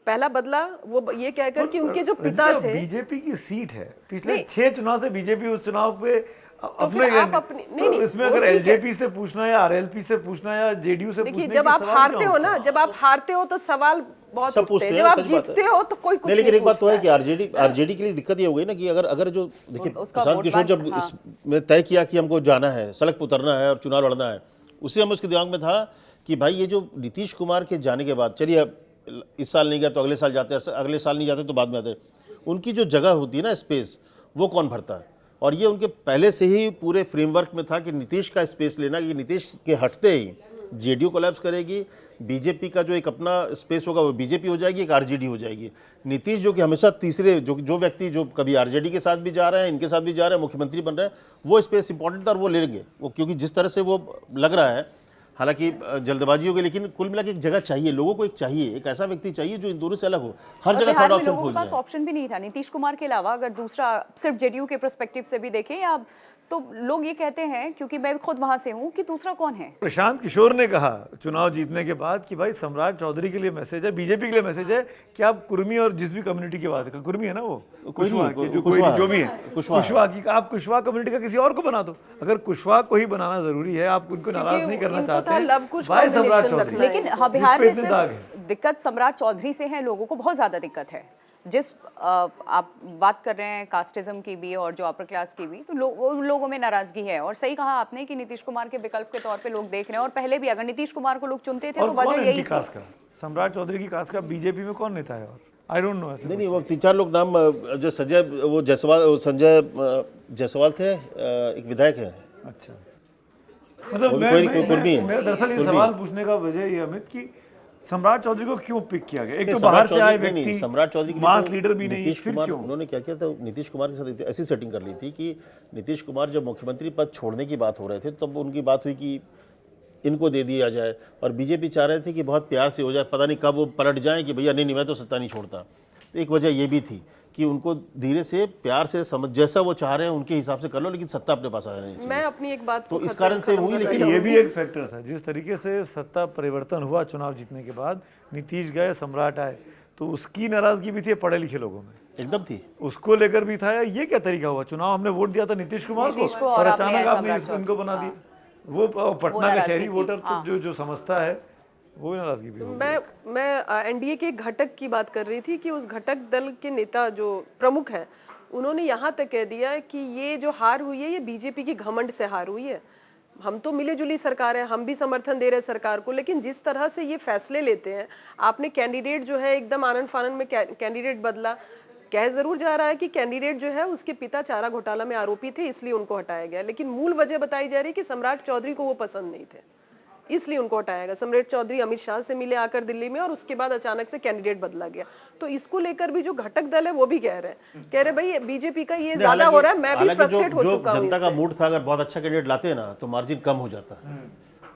पहला बदला वो ये कहकर कि उनके जो पिता थे, बीजेपी की सीट है, पिछले नहीं। 6 चुनाव से बीजेपी उस चुनाव पे अपने फिर आप अपनी- तो नहीं, नहीं, इसमें वो अगर ठीक है। एलजेपी से पूछना या आरएलपी से पूछना या जेडीयू से देखिए पूछने जब की आप सवाल हारते कहाँ हो उठता ना, है? जब आप हारते हो तो सवाल बहुत सब उठते पूछते हैं, हैं, जब आप सच बात जीतते हो तो कोई कुछ नहीं, लेकिन नहीं एक बात तो है पूछता कि आरजेडी के लिए दिक्कत ये हो गई ना कि अगर जो देखिए उसका प्रशांत वोट किशोर बैंक, जब हाँ। इसमें तय किया कि हमको जाना है, सड़क पर उतरना है और चुनाव लड़ना है, उसी हम उसके दिमाग में था कि भाई ये जो नीतीश कुमार के जाने के बाद, चलिए अब इस साल नहीं गया तो अगले साल जाते हैं, अगले साल नहीं जाते तो बाद में आते हैं, उनकी जो जगह होती है ना स्पेस, वो कौन भरता है। और ये उनके पहले से ही पूरे फ्रेमवर्क में था कि नीतीश का स्पेस लेना, कि नीतीश के हटते ही जेडीयू कोलैप्स करेगी, बीजेपी का जो एक अपना स्पेस होगा वो बीजेपी हो जाएगी, एक आरजेडी हो जाएगी। नीतीश जो कि हमेशा तीसरे जो व्यक्ति जो कभी आरजेडी के साथ भी जा रहे हैं, इनके साथ भी जा रहे हैं, मुख्यमंत्री बन रहे हैं, वो स्पेस इंपॉर्टेंट था और वो लेंगे वो, क्योंकि जिस तरह से वो लग रहा है, हालांकि जल्दबाजी हो गई, लेकिन कुल मिला के एक जगह चाहिए, लोगों को एक चाहिए, एक ऐसा व्यक्ति चाहिए जो इन दोनों से अलग हो। हर और जगह बिहार थर्ड में ऑप्शन लोगों खोज के पास जाए। ऑप्शन भी नहीं था नीतीश कुमार के अलावा। अगर दूसरा सिर्फ जेडीयू के पर्सपेक्टिव से भी देखें या तो लोग ये कहते हैं, क्योंकि मैं खुद वहां से हूं, कि दूसरा कौन है। प्रशांत किशोर ने कहा चुनाव जीतने के बाद कि भाई सम्राट चौधरी के लिए मैसेज है, बीजेपी के लिए मैसेज है कि आप कुर्मी और जिस भी कम्युनिटी की बात है, कुर्मी है ना वो, कुशवाहा की, जो कोई जो भी है, कुशवाहा की, आप कुशवाहा कम्युनिटी का किसी और को बना दो। अगर कुशवाहा को ही बनाना जरूरी है, आप उनको नाराज नहीं करना इनको चाहते था हैं, लव कुश भाई सम्राट combination चौधरी। रखना लेकिन हाँ, बिहार जिस में पे इतने दाग सिर्फ दिक्कत सम्राट चौधरी से है, लोगों को बहुत ज्यादा दिक्कत है। जिस आप बात कर रहे हैं कास्टिज्म की भी और जो अपर क्लास की भी, तो लोगों में नाराजगी है। और सही कहा आपने कि नीतीश कुमार के विकल्प के तौर पे लोग देख रहे हैं, और पहले भी अगर नीतीश कुमार को लोग चुनते थे और तो कौन वजह है यही इनकी थी। कास्ट का? सम्राट चौधरी की कास्ट का बीजेपी में कौन नेता है? और आई डोंट नो। नहीं, वो 3-4 लोग नाम, जो संजय जायसवाल थे, एक विधायक है। अच्छा, मतलब वो भी कोई कुर्मी है। मेरा दरअसल ये कुर्मी। सवाल पूछने का वजह ये अमित कि सम्राट चौधरी को क्यों पिक किया गया? एक तो सम्राट बाहर से आए चौधरी- नहीं, व्यक्ति, सम्राट चौधरी के लिए मास तो लीडर भी नहीं, नीतीश फिर कुमार, क्यों? उन्होंने क्या किया था, नीतीश कुमार के साथ ऐसी सेटिंग कर ली थी कि नीतीश कुमार जब मुख्यमंत्री पद छोड़ने की बात हो रहे थे तब उनकी बात हुई कि इनको दे दिया जाए, और बीजेपी चाह रहे थे कि बहुत प्यार से हो जाए, पता नहीं कब वो पलट जाए कि भैया नहीं मैं तो सत्ता नहीं छोड़ता। तो एक वजह ये भी थी कि उनको धीरे से प्यार से समझ जैसा वो चाह रहे हैं उनके हिसाब से कर लो, लेकिन सत्ता अपने पास आ जानी चाहिए। मैं अपनी एक बात तो इस कारण से हुई, लेकिन ये भी एक फैक्टर था। जिस तरीके से सत्ता परिवर्तन हुआ चुनाव जीतने के बाद, नीतीश गए, सम्राट आए, तो उसकी नाराजगी भी थी पढ़े लिखे लोगों में, एकदम थी। उसको लेकर भी था। ये क्या तरीका हुआ, चुनाव हमने वोट दिया था नीतीश कुमार को और अचानक आपने इनको बना दिया। वो पटना का शहरी वोटर तो जो समझता है वो नाराजगी भी होगी। मैं एनडीए के एक घटक की बात कर रही थी कि उस घटक दल के नेता जो प्रमुख हैं, उन्होंने यहाँ तक कह दिया कि ये जो हार हुई है ये बीजेपी की घमंड से हार हुई है। हम तो मिली जुली सरकार है, हम भी समर्थन दे रहे हैं सरकार को, लेकिन जिस तरह से ये फैसले लेते हैं, आपने कैंडिडेट जो है एकदम आनन फानन में कैंडिडेट बदला। कह जरूर जा रहा है कि कैंडिडेट जो है उसके पिता चारा घोटाला में आरोपी थे इसलिए उनको हटाया गया, लेकिन मूल वजह बताई जा रही है कि सम्राट चौधरी को वो पसंद नहीं थे इसलिए उनको हटाया गया। सम्राट चौधरी अमित शाह से मिले आकर दिल्ली में और उसके बाद अचानक से कैंडिडेट बदला गया। तो इसको लेकर भी जो घटक दल है वो भी कह रहे भाई बीजेपी का ये ज्यादा हो रहा है, मैं भी फ्रस्ट्रेट हो चुका हूं। जनता का मूड था, अगर बहुत अच्छा कैंडिडेट लाते हैं ना तो मार्जिन कम हो जाता,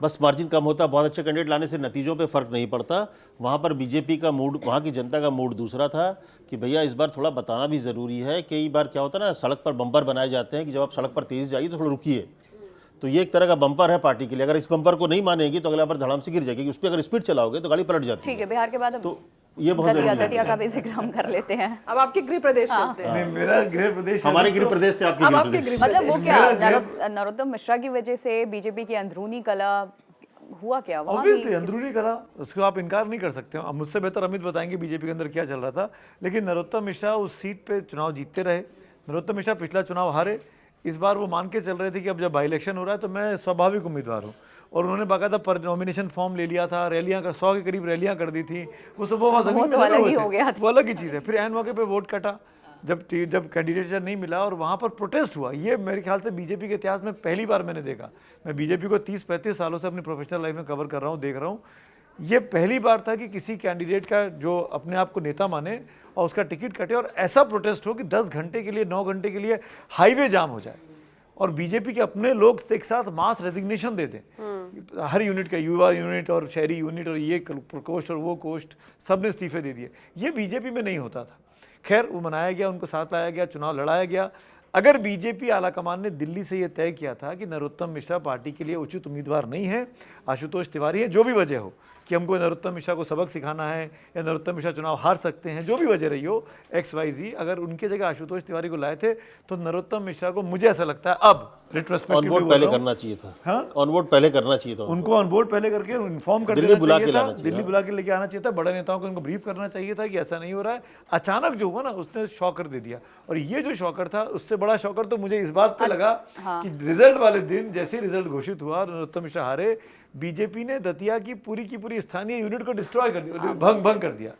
बस मार्जिन कम होता। बहुत अच्छे कैंडिडेट लाने से नतीजों पे फर्क नहीं पड़ता। वहाँ पर बीजेपी का मूड, वहाँ की जनता का मूड दूसरा था कि भैया इस बार थोड़ा बताना भी ज़रूरी है। कई बार क्या होता है ना, सड़क पर बम्पर बनाए जाते हैं कि जब आप सड़क पर तेज़ जाइए तो थोड़ा रुकिए, तो ये एक तरह का बम्पर है पार्टी के लिए। अगर इस बम्पर को नहीं मानेगी तो अगला बार धड़ाम से गिर जाएगी, उस पर अगर स्पीड चलाओगे तो गाड़ी पलट जाती है। ठीक है, बिहार के बाद अब तो ये बहुत जरूरी है। दतिया का भी जिक्र हम कर लेते हैं। अब आपके गृह प्रदेश चलते हैं। नहीं, मेरा गृह प्रदेश, हमारे गृह प्रदेश से आपके गृह प्रदेश, मतलब वो क्या नरोत्तम मिश्रा की वजह से बीजेपी की अंदरूनी कला हुआ क्या वहाँ भी? ऑब्वियसली अंदरूनी कला, उसको आप इनकार नहीं कर सकते। अब मुझसे बेहतर अमित बताएंगे बीजेपी के अंदर क्या चल रहा था, लेकिन नरोत्तम मिश्रा उस सीट पे चुनाव जीतते रहे। नरोत्तम मिश्रा पिछला चुनाव हारे, इस बार वो मान के चल रहे थे कि अब जब बाई इलेक्शन हो रहा है तो मैं स्वाभाविक उम्मीदवार हूँ, और उन्होंने बाकायदा पर नॉमिनेशन फॉर्म ले लिया था, रैलियां कर 100 के करीब रैलियां कर दी थी। वो सब वो तो अलग ही हो गया था। वो अलग ही चीज़ है। फिर एन मौके पे वोट कटा, जब कैंडिडेट नहीं मिला और वहाँ पर प्रोटेस्ट हुआ। ये मेरे ख्याल से बीजेपी के इतिहास में पहली बार मैंने देखा। मैं बीजेपी को 30-35 सालों से अपनी प्रोफेशनल लाइफ में कवर कर रहा हूँ, देख रहा हूँ। ये पहली बार था कि किसी कैंडिडेट का जो अपने आप को नेता माने और उसका टिकट कटे और ऐसा प्रोटेस्ट हो कि 10 घंटे के लिए, 9 घंटे के लिए हाईवे जाम हो जाए और बीजेपी के अपने लोग एक साथ मास रेजिग्नेशन दे दें। हर यूनिट का, युवा यूनिट और शहरी यूनिट और ये प्रकोष्ठ और वो कोष्ठ, सब ने इस्तीफे दे दिए। ये बीजेपी में नहीं होता था। खैर वो मनाया गया, उनको साथ लाया गया, चुनाव लड़ाया गया। अगर बीजेपी आलाकमान ने दिल्ली से ये तय किया था कि नरोत्तम मिश्रा पार्टी के लिए उचित उम्मीदवार नहीं है, आशुतोष तिवारी है, जो भी वजह हो कि हमको नरोत्तम मिश्रा को सबक सिखाना है या नरोत्तम मिश्रा चुनाव हार सकते हैं, जो भी वजह रही हो XYZ, अगर उनके जगह आशुतोष तिवारी को लाए थे तो नरोत्तम मिश्रा को, मुझे ऐसा लगता है अब रिट्रोस्पेक्टिव ऑन पहले करना चाहिए था। ऑन बोर्ड पहले करना चाहिए था उनको, ऑन बोर्ड पहले करके इन्फॉर्म कर दिल्ली बुला चाहिए के था, लाना चाहिए दिल्ली बुला के लेके आना चाहिए था। बड़े नेताओं को उनको ब्रीफ करना चाहिए था कि ऐसा नहीं हो रहा है। अचानक जो हुआ ना, उसने शॉकर दे दिया। और ये जो शॉकर था, उससे बड़ा शॉकर तो मुझे इस बात पे लगा कि रिजल्ट वाले दिन जैसे ही रिजल्ट घोषित हुआ, नरोत्तम मिश्रा हारे, बीजेपी ने दतिया की पूरी स्थानीय यूनिट को डिस्ट्रॉय कर दिया, भंग कर दिया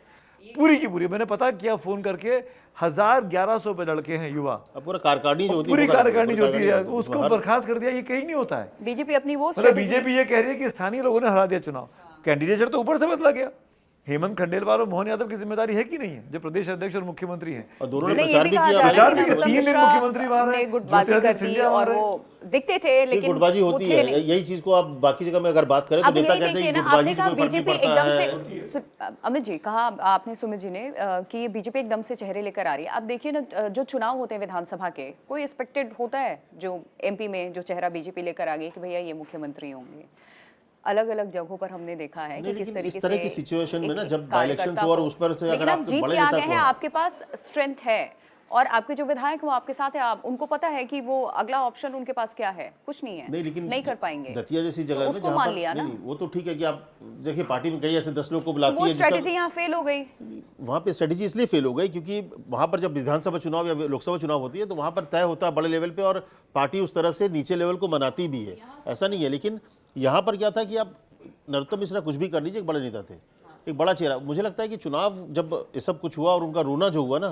पूरी की पूरी। मैंने पता किया फोन करके, 1100 पे लड़के हैं युवा, पूरा कारकानी जो होती है, पूरी कारकानी जो होती है उसको बर्खास्त कर दिया। ये कहीं नहीं होता है। बीजेपी अपनी वो बीजेपी ये कह रही है कि स्थानीय लोगों ने हरा दिया चुनाव, कैंडिडेट तो ऊपर से बदला गया। हेमंत खंडेलवाल और मोहन यादव की जिम्मेदारी है कि नहीं है, जो प्रदेश अध्यक्ष और मुख्यमंत्री हैं। और दोनों ने नहीं, ये प्रचार भी भी कहा किया। जा रहा है कि 3 नरोत्तम दिन मिश्रा मुख्यमंत्री बाहर ने है, गुटबाजी कर दी और वो दिखते थे, ये लेकिन गुटबाजी होती वो थे है। नहीं। यही चीज को आप बाकी जगह में अगर बात करें तो अब नेता यही कहते हैं देखिए कि ना, आपने गुटबाजी से कहा कोई फर्क नहीं बीजेपी पड़ता एकदम है। से, अमित जी कहा आपने, सुमित जी ने कि बीजेपी एकदम से चेहरे लेकर आ रही है। अब देखिए ना, जो चुनाव होते हैं विधानसभा के, कोई एक्सपेक्टेड होता है जो MP में जो चेहरा बीजेपी लेकर आ गई कि भैया ये मुख्यमंत्री होंगे। अलग अलग जगहों पर हमने देखा है कि किस तरीके इस तरह से की सिचुएशन में ना, एक जब बाई इलेक्शन कार्यकर्ता हो और हो। उस पर से लेकिन अगर आप आप जीत बड़े के आ नेता गए को हैं, आपके पास स्ट्रेंथ है और आपके जो विधायक वो आपके साथ है, आप उनको पता है कि वो अगला ऑप्शन उनके पास क्या है, कुछ नहीं है, नहीं, लेकिन नहीं कर पाएंगे। दतिया जैसी जगह में उसको जहाँ मान पर लिया ना। नहीं, वो तो ठीक है कि आप देखिए पार्टी में कई ऐसे 10 लोग को बुलाती वो है, स्ट्रेटेजी यहाँ फेल हो गई। वहाँ पे स्ट्रेटेजी इसलिए फेल हो गई क्योंकि वहाँ पर जब विधानसभा चुनाव या लोकसभा चुनाव होती है तो वहाँ पर तय होता है बड़े लेवल पे और पार्टी उस तरह से नीचे लेवल को मनाती भी है, ऐसा नहीं है। लेकिन यहाँ पर क्या था कि आप नरोत्तम मिश्रा कुछ भी कर लीजिए, एक बड़े नेता थे, एक बड़ा चेहरा। मुझे लगता है कि चुनाव जब ये सब कुछ हुआ और उनका रोना जो हुआ ना,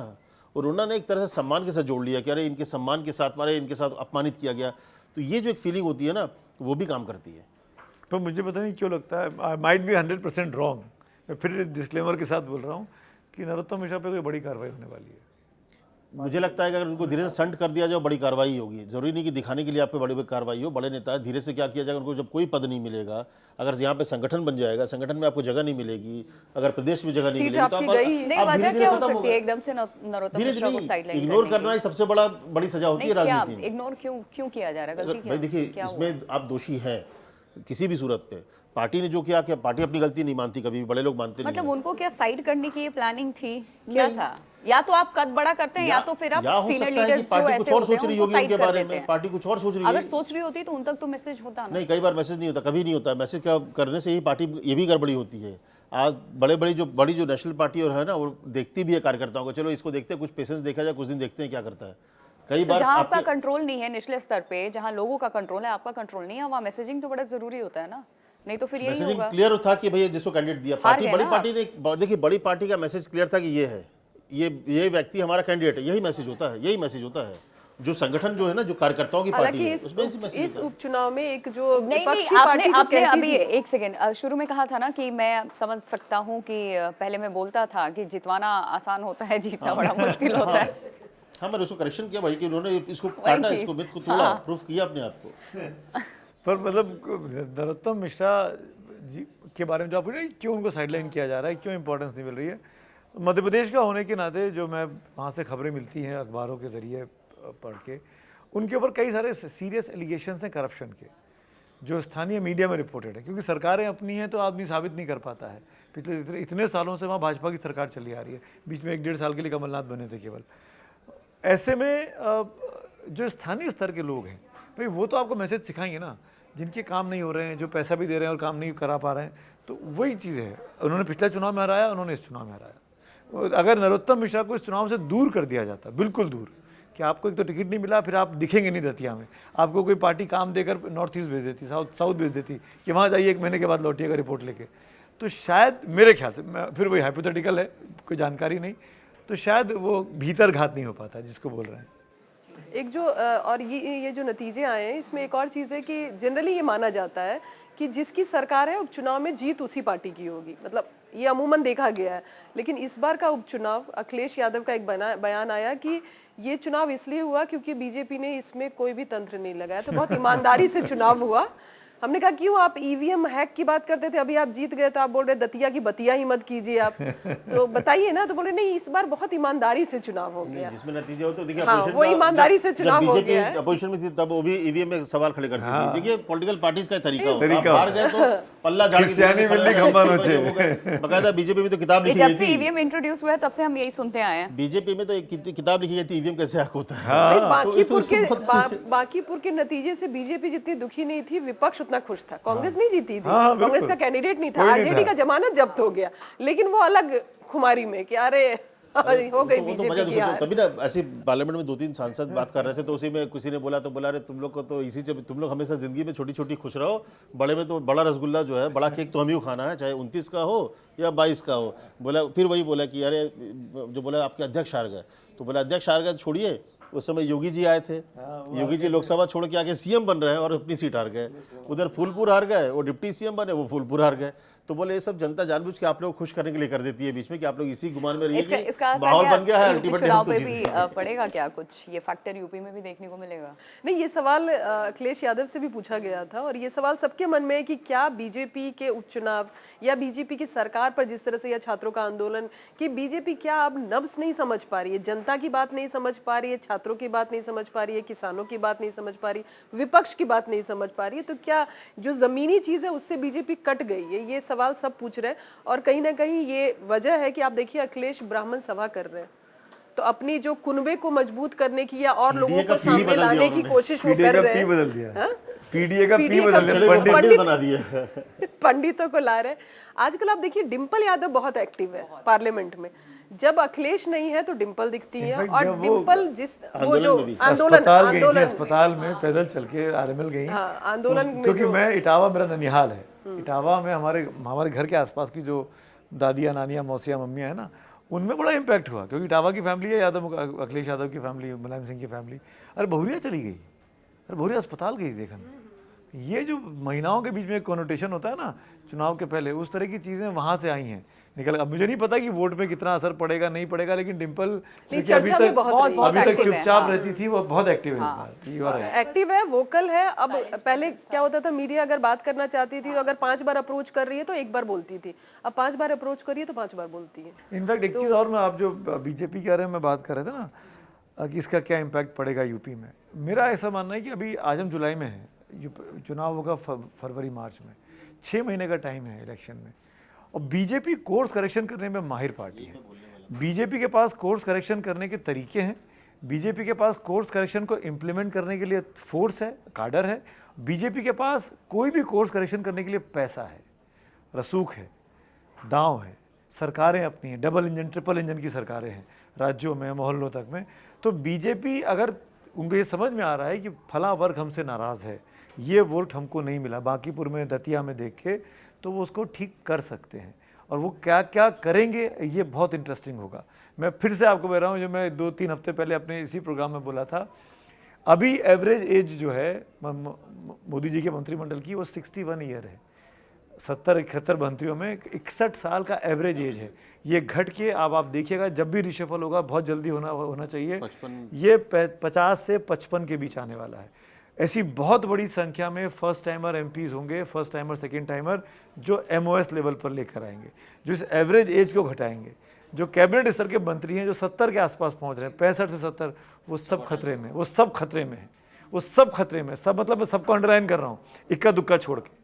और रोना ने एक तरह से सम्मान के साथ जोड़ लिया कि अरे इनके सम्मान के साथ मारे, इनके साथ अपमानित किया गया, तो ये जो एक फीलिंग होती है ना, वो भी काम करती है। पर मुझे पता नहीं क्यों लगता है, आई माइट बी 100% रॉन्ग, मैं फिर डिस्क्लेमर के साथ बोल रहा हूँ कि नरोत्तम मिश्रा पे कोई बड़ी कार्रवाई होने वाली है। मुझे लगता है कि अगर उनको धीरे से संट कर दिया जाए बड़ी कार्रवाई होगी। जरूरी नहीं कि दिखाने के लिए आप पे बड़ी बड़ी कार्रवाई हो, बड़े नेता है, धीरे से क्या किया जाएगा, उनको जब कोई पद नहीं मिलेगा, अगर यहाँ पे संगठन बन जाएगा, संगठन में आपको जगह नहीं मिलेगी, अगर प्रदेश में जगह नहीं सीट मिलेगी तो आपकी आप गई। नहीं, वजह क्या हो सकती है एकदम से नरोत्तम धीरे मिश्रा को धीरे साइडलाइन इग्नोर करना ही सबसे बड़ी सजा होती है राजनीति में। इग्नोर क्यों किया जा रहा है? गलती भाई देखिए, क्या हुआ? इसमें आप दोषी हैं किसी भी सूरत पे। पार्टी ने जो किया, क्या पार्टी अपनी गलती नहीं मानती कभी भी, बड़े लोग मानते नहीं मतलब हैं। उनको क्या साइड करने की ये प्लानिंग थी, क्या था? या तो आप कद बड़ा करते हैं या तो फिर आप या हो सीनियर सकता है कि लीडर्स जो पार्टी कुछ ऐसे और होते हैं सोच रही उनको होगी साइड उनके कर बारे देते में, हैं। पार्टी कुछ और सोच रही अगर है। सोच रही होती तो उन तक तो मैसेज होता ना। नहीं, कई बार मैसेज नहीं होता, कभी नहीं होता मैसेज का करने से ही पार्टी ये भी गड़बड़ी होती है। आज बड़ी जो नेशनल पार्टी और है ना, वो देखती भी है कार्यकर्ताओं को, चलो इसको देखते हैं, कुछ पेशेंस देखा जाए, कुछ दिन देखते हैं क्या करता है। कई तो बार जहाँ आपका कंट्रोल नहीं है निचले स्तर पे, जहाँ लोगों का कंट्रोल है, आपका कंट्रोल नहीं है, वहाँ मैसेजिंग तो बड़ा जरूरी होता है ना, नहीं तो फिर यही मैसेजिंग होगा। क्लियर था कि भैया जिसको कैंडिडेट दिया, हार पार्टी गए बड़ी ना पार्टी ने, देखिए बड़ी पार्टी का मैसेज क्लियर था कि ये है, ये व्यक्ति हमारा कैंडिडेट है, यही मैसेज होता है, यही मैसेज होता है। जो संगठन जो है ना, जो कार्यकर्ताओं की पार्टी है, उसमें इसी मैसेज इस उपचुनाव में एक जो नहीं, विपक्षी आपने पार्टी जो आपने कहती अभी थी, एक सेकेंड शुरू में कहा था ना कि मैं समझ सकता हूँ कि पहले मैं बोलता था कि जितवाना आसान होता है, जीतना बड़ा मुश्किल होता है। हाँ, मैंने उसको करेक्शन किया भाई कि उन्होंने इसको काटा, इसको मिथ को तोड़ा, प्रूफ किया अपने आप को। पर मतलब नरोत्तम मिश्रा जी के बारे में जो आप बोल रहे हैं, क्यों उनको साइडलाइन किया जा रहा है, क्यों इंपॉर्टेंस नहीं मिल रही है, तो मध्य प्रदेश का होने के नाते जो मैं वहाँ से खबरें मिलती हैं अखबारों के ज़रिए पढ़ के, उनके ऊपर कई सारे सीरियस एलिगेशंस हैं करप्शन के, जो स्थानीय मीडिया में रिपोर्टेड है। क्योंकि सरकारें अपनी हैं तो आदमी साबित नहीं कर पाता है। पिछले इतने सालों से वहाँ भाजपा की सरकार चली आ रही है, बीच में 1-1.5 साल के लिए कमलनाथ बने थे केवल। ऐसे में जो स्थानीय स्तर के लोग हैं भाई, वो तो आपको मैसेज सिखाएंगे ना, जिनके काम नहीं हो रहे हैं, जो पैसा भी दे रहे हैं और काम नहीं करा पा रहे हैं, तो वही चीज़ है। उन्होंने पिछले चुनाव में हराया, उन्होंने इस चुनाव में हराया। अगर नरोत्तम मिश्रा को इस चुनाव से दूर कर दिया जाता, बिल्कुल दूर, कि आपको एक तो टिकट नहीं मिला, फिर आप दिखेंगे नहीं दतिया में, आपको कोई पार्टी काम देकर नॉर्थ ईस्ट भेज देती, साउथ भेज देती कि वहाँ जाइए 1 महीने के बाद लौटिएगा रिपोर्ट लेके, तो शायद मेरे ख्याल से, फिर वही हाइपोथेटिकल है, कोई जानकारी नहीं, तो शायद वो भीतर घात नहीं हो पाता जिसको बोल रहे हैं। एक जो और ये जो नतीजे आए हैं, इसमें एक और चीज़ है कि जनरली ये माना जाता है कि जिसकी सरकार है उपचुनाव में जीत उसी पार्टी की होगी, मतलब ये अमूमन देखा गया है। लेकिन इस बार का उपचुनाव, अखिलेश यादव का एक बयान आया कि ये चुनाव इसलिए हुआ क्योंकि बीजेपी ने इसमें कोई भी तंत्र नहीं लगाया, तो बहुत ईमानदारी से चुनाव हुआ। हमने कहा क्यों आप ईवीएम हैक की बात करते थे, अभी आप जीत गए तो आप बोल रहे दतिया की बतिया ही मत कीजिए आप, तो बताइए ना, तो बोले नहीं इस बार बहुत ईमानदारी से चुनाव हो गया। जिसमें नतीजा हो तो देखिए, हाँ, वो ईमानदारी से चुनाव हो गया है। अपोजिशन में थी तब वो भी ईवीएम में सवाल खड़े करती थी। देखिए पॉलिटिकल पार्टीज का तरीका होता है, तरीका आप हार गए तो पल्ला झाड़ के क्रिश्चियानी बिल्ली खंबा नोचे। बकायदा बीजेपी में तो किताब लिखी जब गई से थी, ईवीएम इंट्रोड्यूस हुआ है तब से हम यही सुनते आए हैं। बीजेपी में तो एक किताब लिखी गई थी, ईवीएम कैसे हैक होता है। भाई, तो बांकीपुर के नतीजे से बीजेपी जितनी दुखी नहीं थी, विपक्ष उतना खुश था। कांग्रेस नहीं जीती थी, हाँ, कांग्रेस बिल्कुल। का कैंडिडेट नहीं था, कोई नहीं आरजेडी था। का जमानत जब्त हो गया, लेकिन वो अलग खुमारी में कि अरे हो गई तो मजा बीजेपी की हार। तभी ना ऐसे पार्लियामेंट में 2-3 सांसद बात कर रहे थे, तो उसी में किसी ने बोला, तो बोला अरे तुम लोग को तो इसी से, तुम लोग हमेशा जिंदगी में छोटी छोटी खुश रहो, बड़े में तो बड़ा रसगुल्ला जो है, बड़ा केक तो हम ही खाना है, चाहे 29 का हो या 22 का हो। बोला, फिर वही बोला कि अरे जो बोला आपके अध्यक्ष हार गए, तो बोला अध्यक्ष हार गए छोड़िए, उस समय योगी जी आए थे, योगी जी लोकसभा छोड़ के आके सीएम बन रहे हैं और अपनी सीट हार गए। उधर फूलपुर हार गए, वो डिप्टी सीएम बने, वो फूलपुर हार गए। तो बोले ये सब जनता जानबूझ के आप लोग खुश करने के लिए कर देती है बीच में, कि आप लोग इसी गुमान में रहिए कि इसका माहौल बन गया है, यूपी अल्टीमेटली चुनाव हम तो पे जीत भी गए। पड़ेगा क्या कुछ, ये फैक्टर यूपी में भी देखने को मिलेगा? नहीं, ये सवाल अखिलेश यादव से भी पूछा गया था, और ये सवाल सबके मन में है कि क्या बीजेपी के उपचुनाव या बीजेपी की सरकार पर जिस तरह से या छात्रों का आंदोलन, कि बीजेपी क्या अब नब्ज नहीं समझ पा रही है, जनता की बात नहीं समझ पा रही है, छात्रों की बात नहीं समझ पा रही है, किसानों की बात नहीं समझ पा रही, विपक्ष की बात नहीं समझ पा रही है, तो क्या जो जमीनी चीज है उससे बीजेपी कट गई है? ये सवाल सब पूछ रहे हैं। और कहीं ना कहीं ये वजह है कि आप देखिए अखिलेश ब्राह्मण सभा कर रहे हैं, तो अपनी जो कुनबे को मजबूत करने की या और लोगों को सामने लाने की कोशिश वो कर रहे हैं। बदल दिया, हाँ? पीडीए का पी PDA बदल का दिया, पंडित बना दिए। पंडितों को ला रहे हैं। आजकल आप देखिए डिम्पल यादव बहुत एक्टिव है पार्लियामेंट में, जब अखिलेश नहीं है तो डिम्पल दिखती है, In fact, और जब वो डिम्पल जिस वो जो में भी। अस्पताल गई थी, आंदोलन अस्पताल में पैदल चल के आरएमएल गई, हाँ, आंदोलन में क्योंकि जो- मैं इटावा, मेरा ननिहाल है, इटावा में हमारे घर के आसपास की जो दादियाँ, नानियाँ, मौसियाँ, मम्मियाँ है ना, उनमें बड़ा इम्पैक्ट हुआ, क्योंकि इटावा की फैमिली है यादव, अखिलेश यादव की फैमिली, मुलायम सिंह की फैमिली, अरे बहुरिया चली गई, अरे बहुरिया अस्पताल गई देखने। ये जो महिलाओं के बीच में एक कॉनोटेशन होता है ना चुनाव के पहले, उस तरह की चीज़ें वहाँ से आई हैं, निकल। अब मुझे नहीं पता कि वोट में कितना असर पड़ेगा नहीं पड़ेगा, लेकिन डिम्पल नहीं, क्योंकि अभी चर्चा में तक बहुत अभी तक active है, चुपचाप हाँ। रहती थी, वो बहुत एक्टिव है इस बार। You are right। एक्टिव है, वोकल है। अब पहले क्या होता था, मीडिया अगर बात करना चाहती थी तो अगर 5 बार अप्रोच कर रही है तो 1 बार बोलती थी, अब 5 बार अप्रोच करिए तो 5 बार बोलती है। इनफैक्ट एक चीज़ और, मैं आप जो बीजेपी के बारे में बात कर रहे थे ना कि इसका क्या इम्पैक्ट पड़ेगा यूपी में, मेरा ऐसा मानना है कि अभी आज हम जुलाई में हैं, चुनाव होगा फरवरी मार्च में, 6 महीने का टाइम है इलेक्शन में, और बीजेपी कोर्स करेक्शन करने में माहिर पार्टी है। बीजेपी के पास कोर्स करेक्शन करने के तरीके हैं, बीजेपी के पास कोर्स करेक्शन को इम्प्लीमेंट करने के लिए फोर्स है, काडर है, बीजेपी के पास कोई भी कोर्स करेक्शन करने के लिए पैसा है, रसूख है, दांव है, सरकारें अपनी हैं, डबल इंजन ट्रिपल इंजन की सरकारें हैं राज्यों में, मोहल्लों तक में। तो बीजेपी अगर उनको ये समझ में आ रहा है कि फला वर्ग हमसे नाराज़ है, ये वोट हमको नहीं मिला बांकीपुर में, दतिया में देख के, तो वो उसको ठीक कर सकते हैं। और वो क्या क्या करेंगे ये बहुत इंटरेस्टिंग होगा। मैं फिर से आपको बता रहा हूँ, जो मैं 2-3 हफ्ते पहले अपने इसी प्रोग्राम में बोला था, अभी एवरेज एज जो है मोदी जी के मंत्रिमंडल की वो 61 ईयर है। 70-71 मंत्रियों में 61 साल का एवरेज एज है। ये घट के अब आप देखिएगा जब भी रिशफल होगा, बहुत जल्दी होना चाहिए, 55 ये 50 से 55 के बीच आने वाला है। ऐसी बहुत बड़ी संख्या में फर्स्ट टाइमर एमपीज होंगे, फर्स्ट टाइमर सेकंड टाइमर, जो एमओएस लेवल पर लेकर आएंगे, जो इस एवरेज एज को घटाएंगे। जो कैबिनेट स्तर के मंत्री हैं जो 70 के आसपास पहुंच रहे हैं, 65 से 70, वो सब खतरे में, वो सब खतरे में है, वो सब खतरे में, सब मतलब मैं सबको अंडरलाइन कर रहा हूँ, इक्का दुक्का छोड़ के।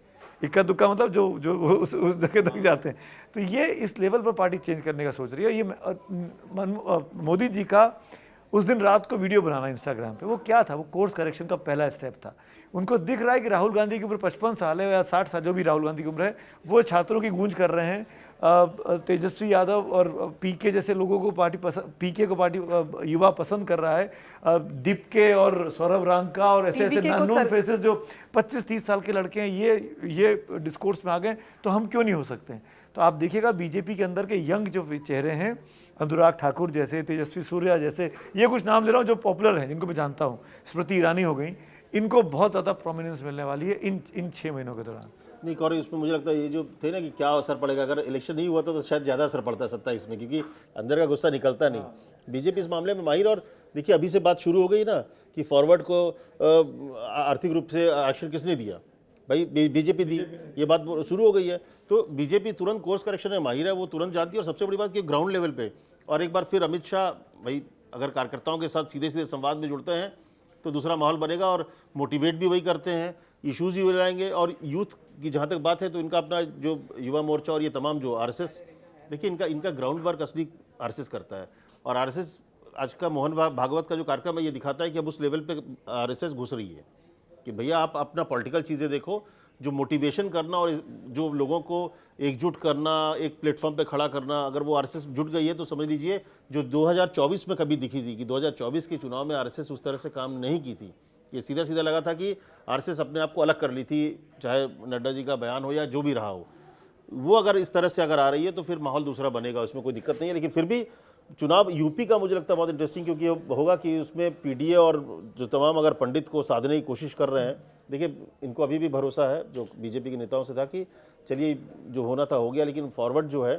इक्का दुक्का मतलब जो जो उस जगह तक जाते हैं। तो ये इस लेवल पर पार्टी चेंज करने का सोच रही है। ये मोदी जी का उस दिन रात को वीडियो बनाना इंस्टाग्राम पे, वो क्या था, वो कोर्स करेक्शन का पहला स्टेप था। उनको दिख रहा है कि राहुल गांधी की उम्र 55 साल है या 60 साल, जो भी राहुल गांधी की उम्र है, वो छात्रों की गूंज कर रहे हैं। तेजस्वी यादव और पीके जैसे लोगों को पार्टी पसंद, पीके को पार्टी युवा पसंद कर रहा है। दीपके और सौरभ रांका और ऐसे ऐसे नॉन फेसेस जो 25-30 साल के लड़के हैं, ये डिस्कोर्स में आ गए, तो हम क्यों नहीं हो सकते हैं। तो आप देखिएगा बीजेपी के अंदर के यंग जो चेहरे हैं, अनुराग ठाकुर जैसे, तेजस्वी सूर्या जैसे, ये कुछ नाम ले रहा हूँ जो पॉपुलर हैं, जिनको मैं जानता हूँ, स्मृति ईरानी हो गई, इनको बहुत ज़्यादा प्रोमिनेंस मिलने वाली है इन 6 महीनों के दौरान। नहीं, और इसमें मुझे लगता है ये जो थे ना कि क्या असर पड़ेगा, अगर इलेक्शन नहीं हुआ तो शायद ज़्यादा असर पड़ता है 27 में, क्योंकि अंदर का गुस्सा निकलता नहीं। बीजेपी इस मामले में माहिर, और देखिए अभी से बात शुरू हो गई ना कि फॉरवर्ड को आर्थिक रूप से आरक्षण किसने दिया, भाई बीजेपी दी, ये बात शुरू हो गई है। तो बीजेपी तुरंत कोर्स करेक्शन में माहिर है, वो तुरंत जानती है। और सबसे बड़ी बात कि ग्राउंड लेवल पे, और एक बार फिर अमित शाह भाई अगर कार्यकर्ताओं के साथ सीधे सीधे संवाद में जुड़ते हैं तो दूसरा माहौल बनेगा, और मोटिवेट भी वही करते हैं, इश्यूज़ भी लाएंगे। और यूथ की जहाँ तक बात है तो इनका अपना जो युवा मोर्चा और ये तमाम जो आरएसएस, देखिए इनका ग्राउंड वर्क असली आरएसएस करता है। और आरएसएस आज का मोहन भागवत का जो कार्यक्रम है ये दिखाता है कि अब उस लेवल पे आरएसएस घुस रही है कि भैया आप अपना पॉलिटिकल चीज़ें देखो, जो मोटिवेशन करना और जो लोगों को एकजुट करना, एक प्लेटफॉर्म पे खड़ा करना, अगर वो आरएसएस जुट गई है तो समझ लीजिए जो 2024 में कभी दिखी थी कि 2024 के चुनाव में आरएसएस उस तरह से काम नहीं की थी। ये सीधा सीधा लगा था कि आरएसएस अपने आप को अलग कर ली थी, चाहे नड्डा जी का बयान हो या जो भी रहा हो। वो अगर इस तरह से अगर आ रही है तो फिर माहौल दूसरा बनेगा, उसमें कोई दिक्कत नहीं है। लेकिन फिर भी चुनाव यूपी का मुझे लगता है बहुत इंटरेस्टिंग, क्योंकि होगा कि उसमें पीडीए और जो तमाम अगर पंडित को साधने की कोशिश कर रहे हैं, देखिए इनको अभी भी भरोसा है जो बीजेपी के नेताओं से था कि चलिए जो होना था हो गया। लेकिन फॉरवर्ड जो है,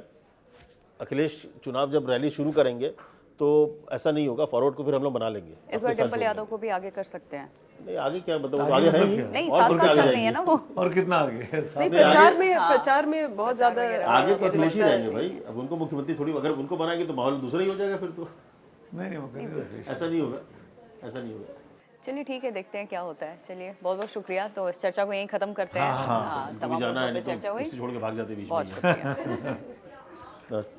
अखिलेश चुनाव जब रैली शुरू करेंगे तो ऐसा नहीं होगा, फॉरवर्ड को फिर हम लोग बना लेंगे। इस बार डिम्पल यादव को भी आगे कर सकते हैं। नहीं आगे क्या मतलब, आगे है ही नहीं, और साथ फिर साथ आगे चल रही जाएंगे। है ना वो। और कितना आगे नहीं, प्रचार में बहुत ज्यादा आगे तो अखिलेश ही रहेंगे भाई। अब उनको मुख्यमंत्री थोड़ी, अगर उनको बनाएंगे तो माहौल दूसरा ही हो जाएगा फिर तो। नहीं वो करेंगे। ऐसा नहीं होगा, ऐसा नहीं होगा। चलिए ठीक है, देखते हैं क्या होता है। चलिए बहुत बहुत शुक्रिया। तो इस चर्चा को यहीं खत्म करते हैं। हाँ, तमाम जाना है मुद्दों पे नहीं चर्चा तो हुई। इसे छोड़ के भाग जाते बीच में। बहुत शुक्रिया। बस।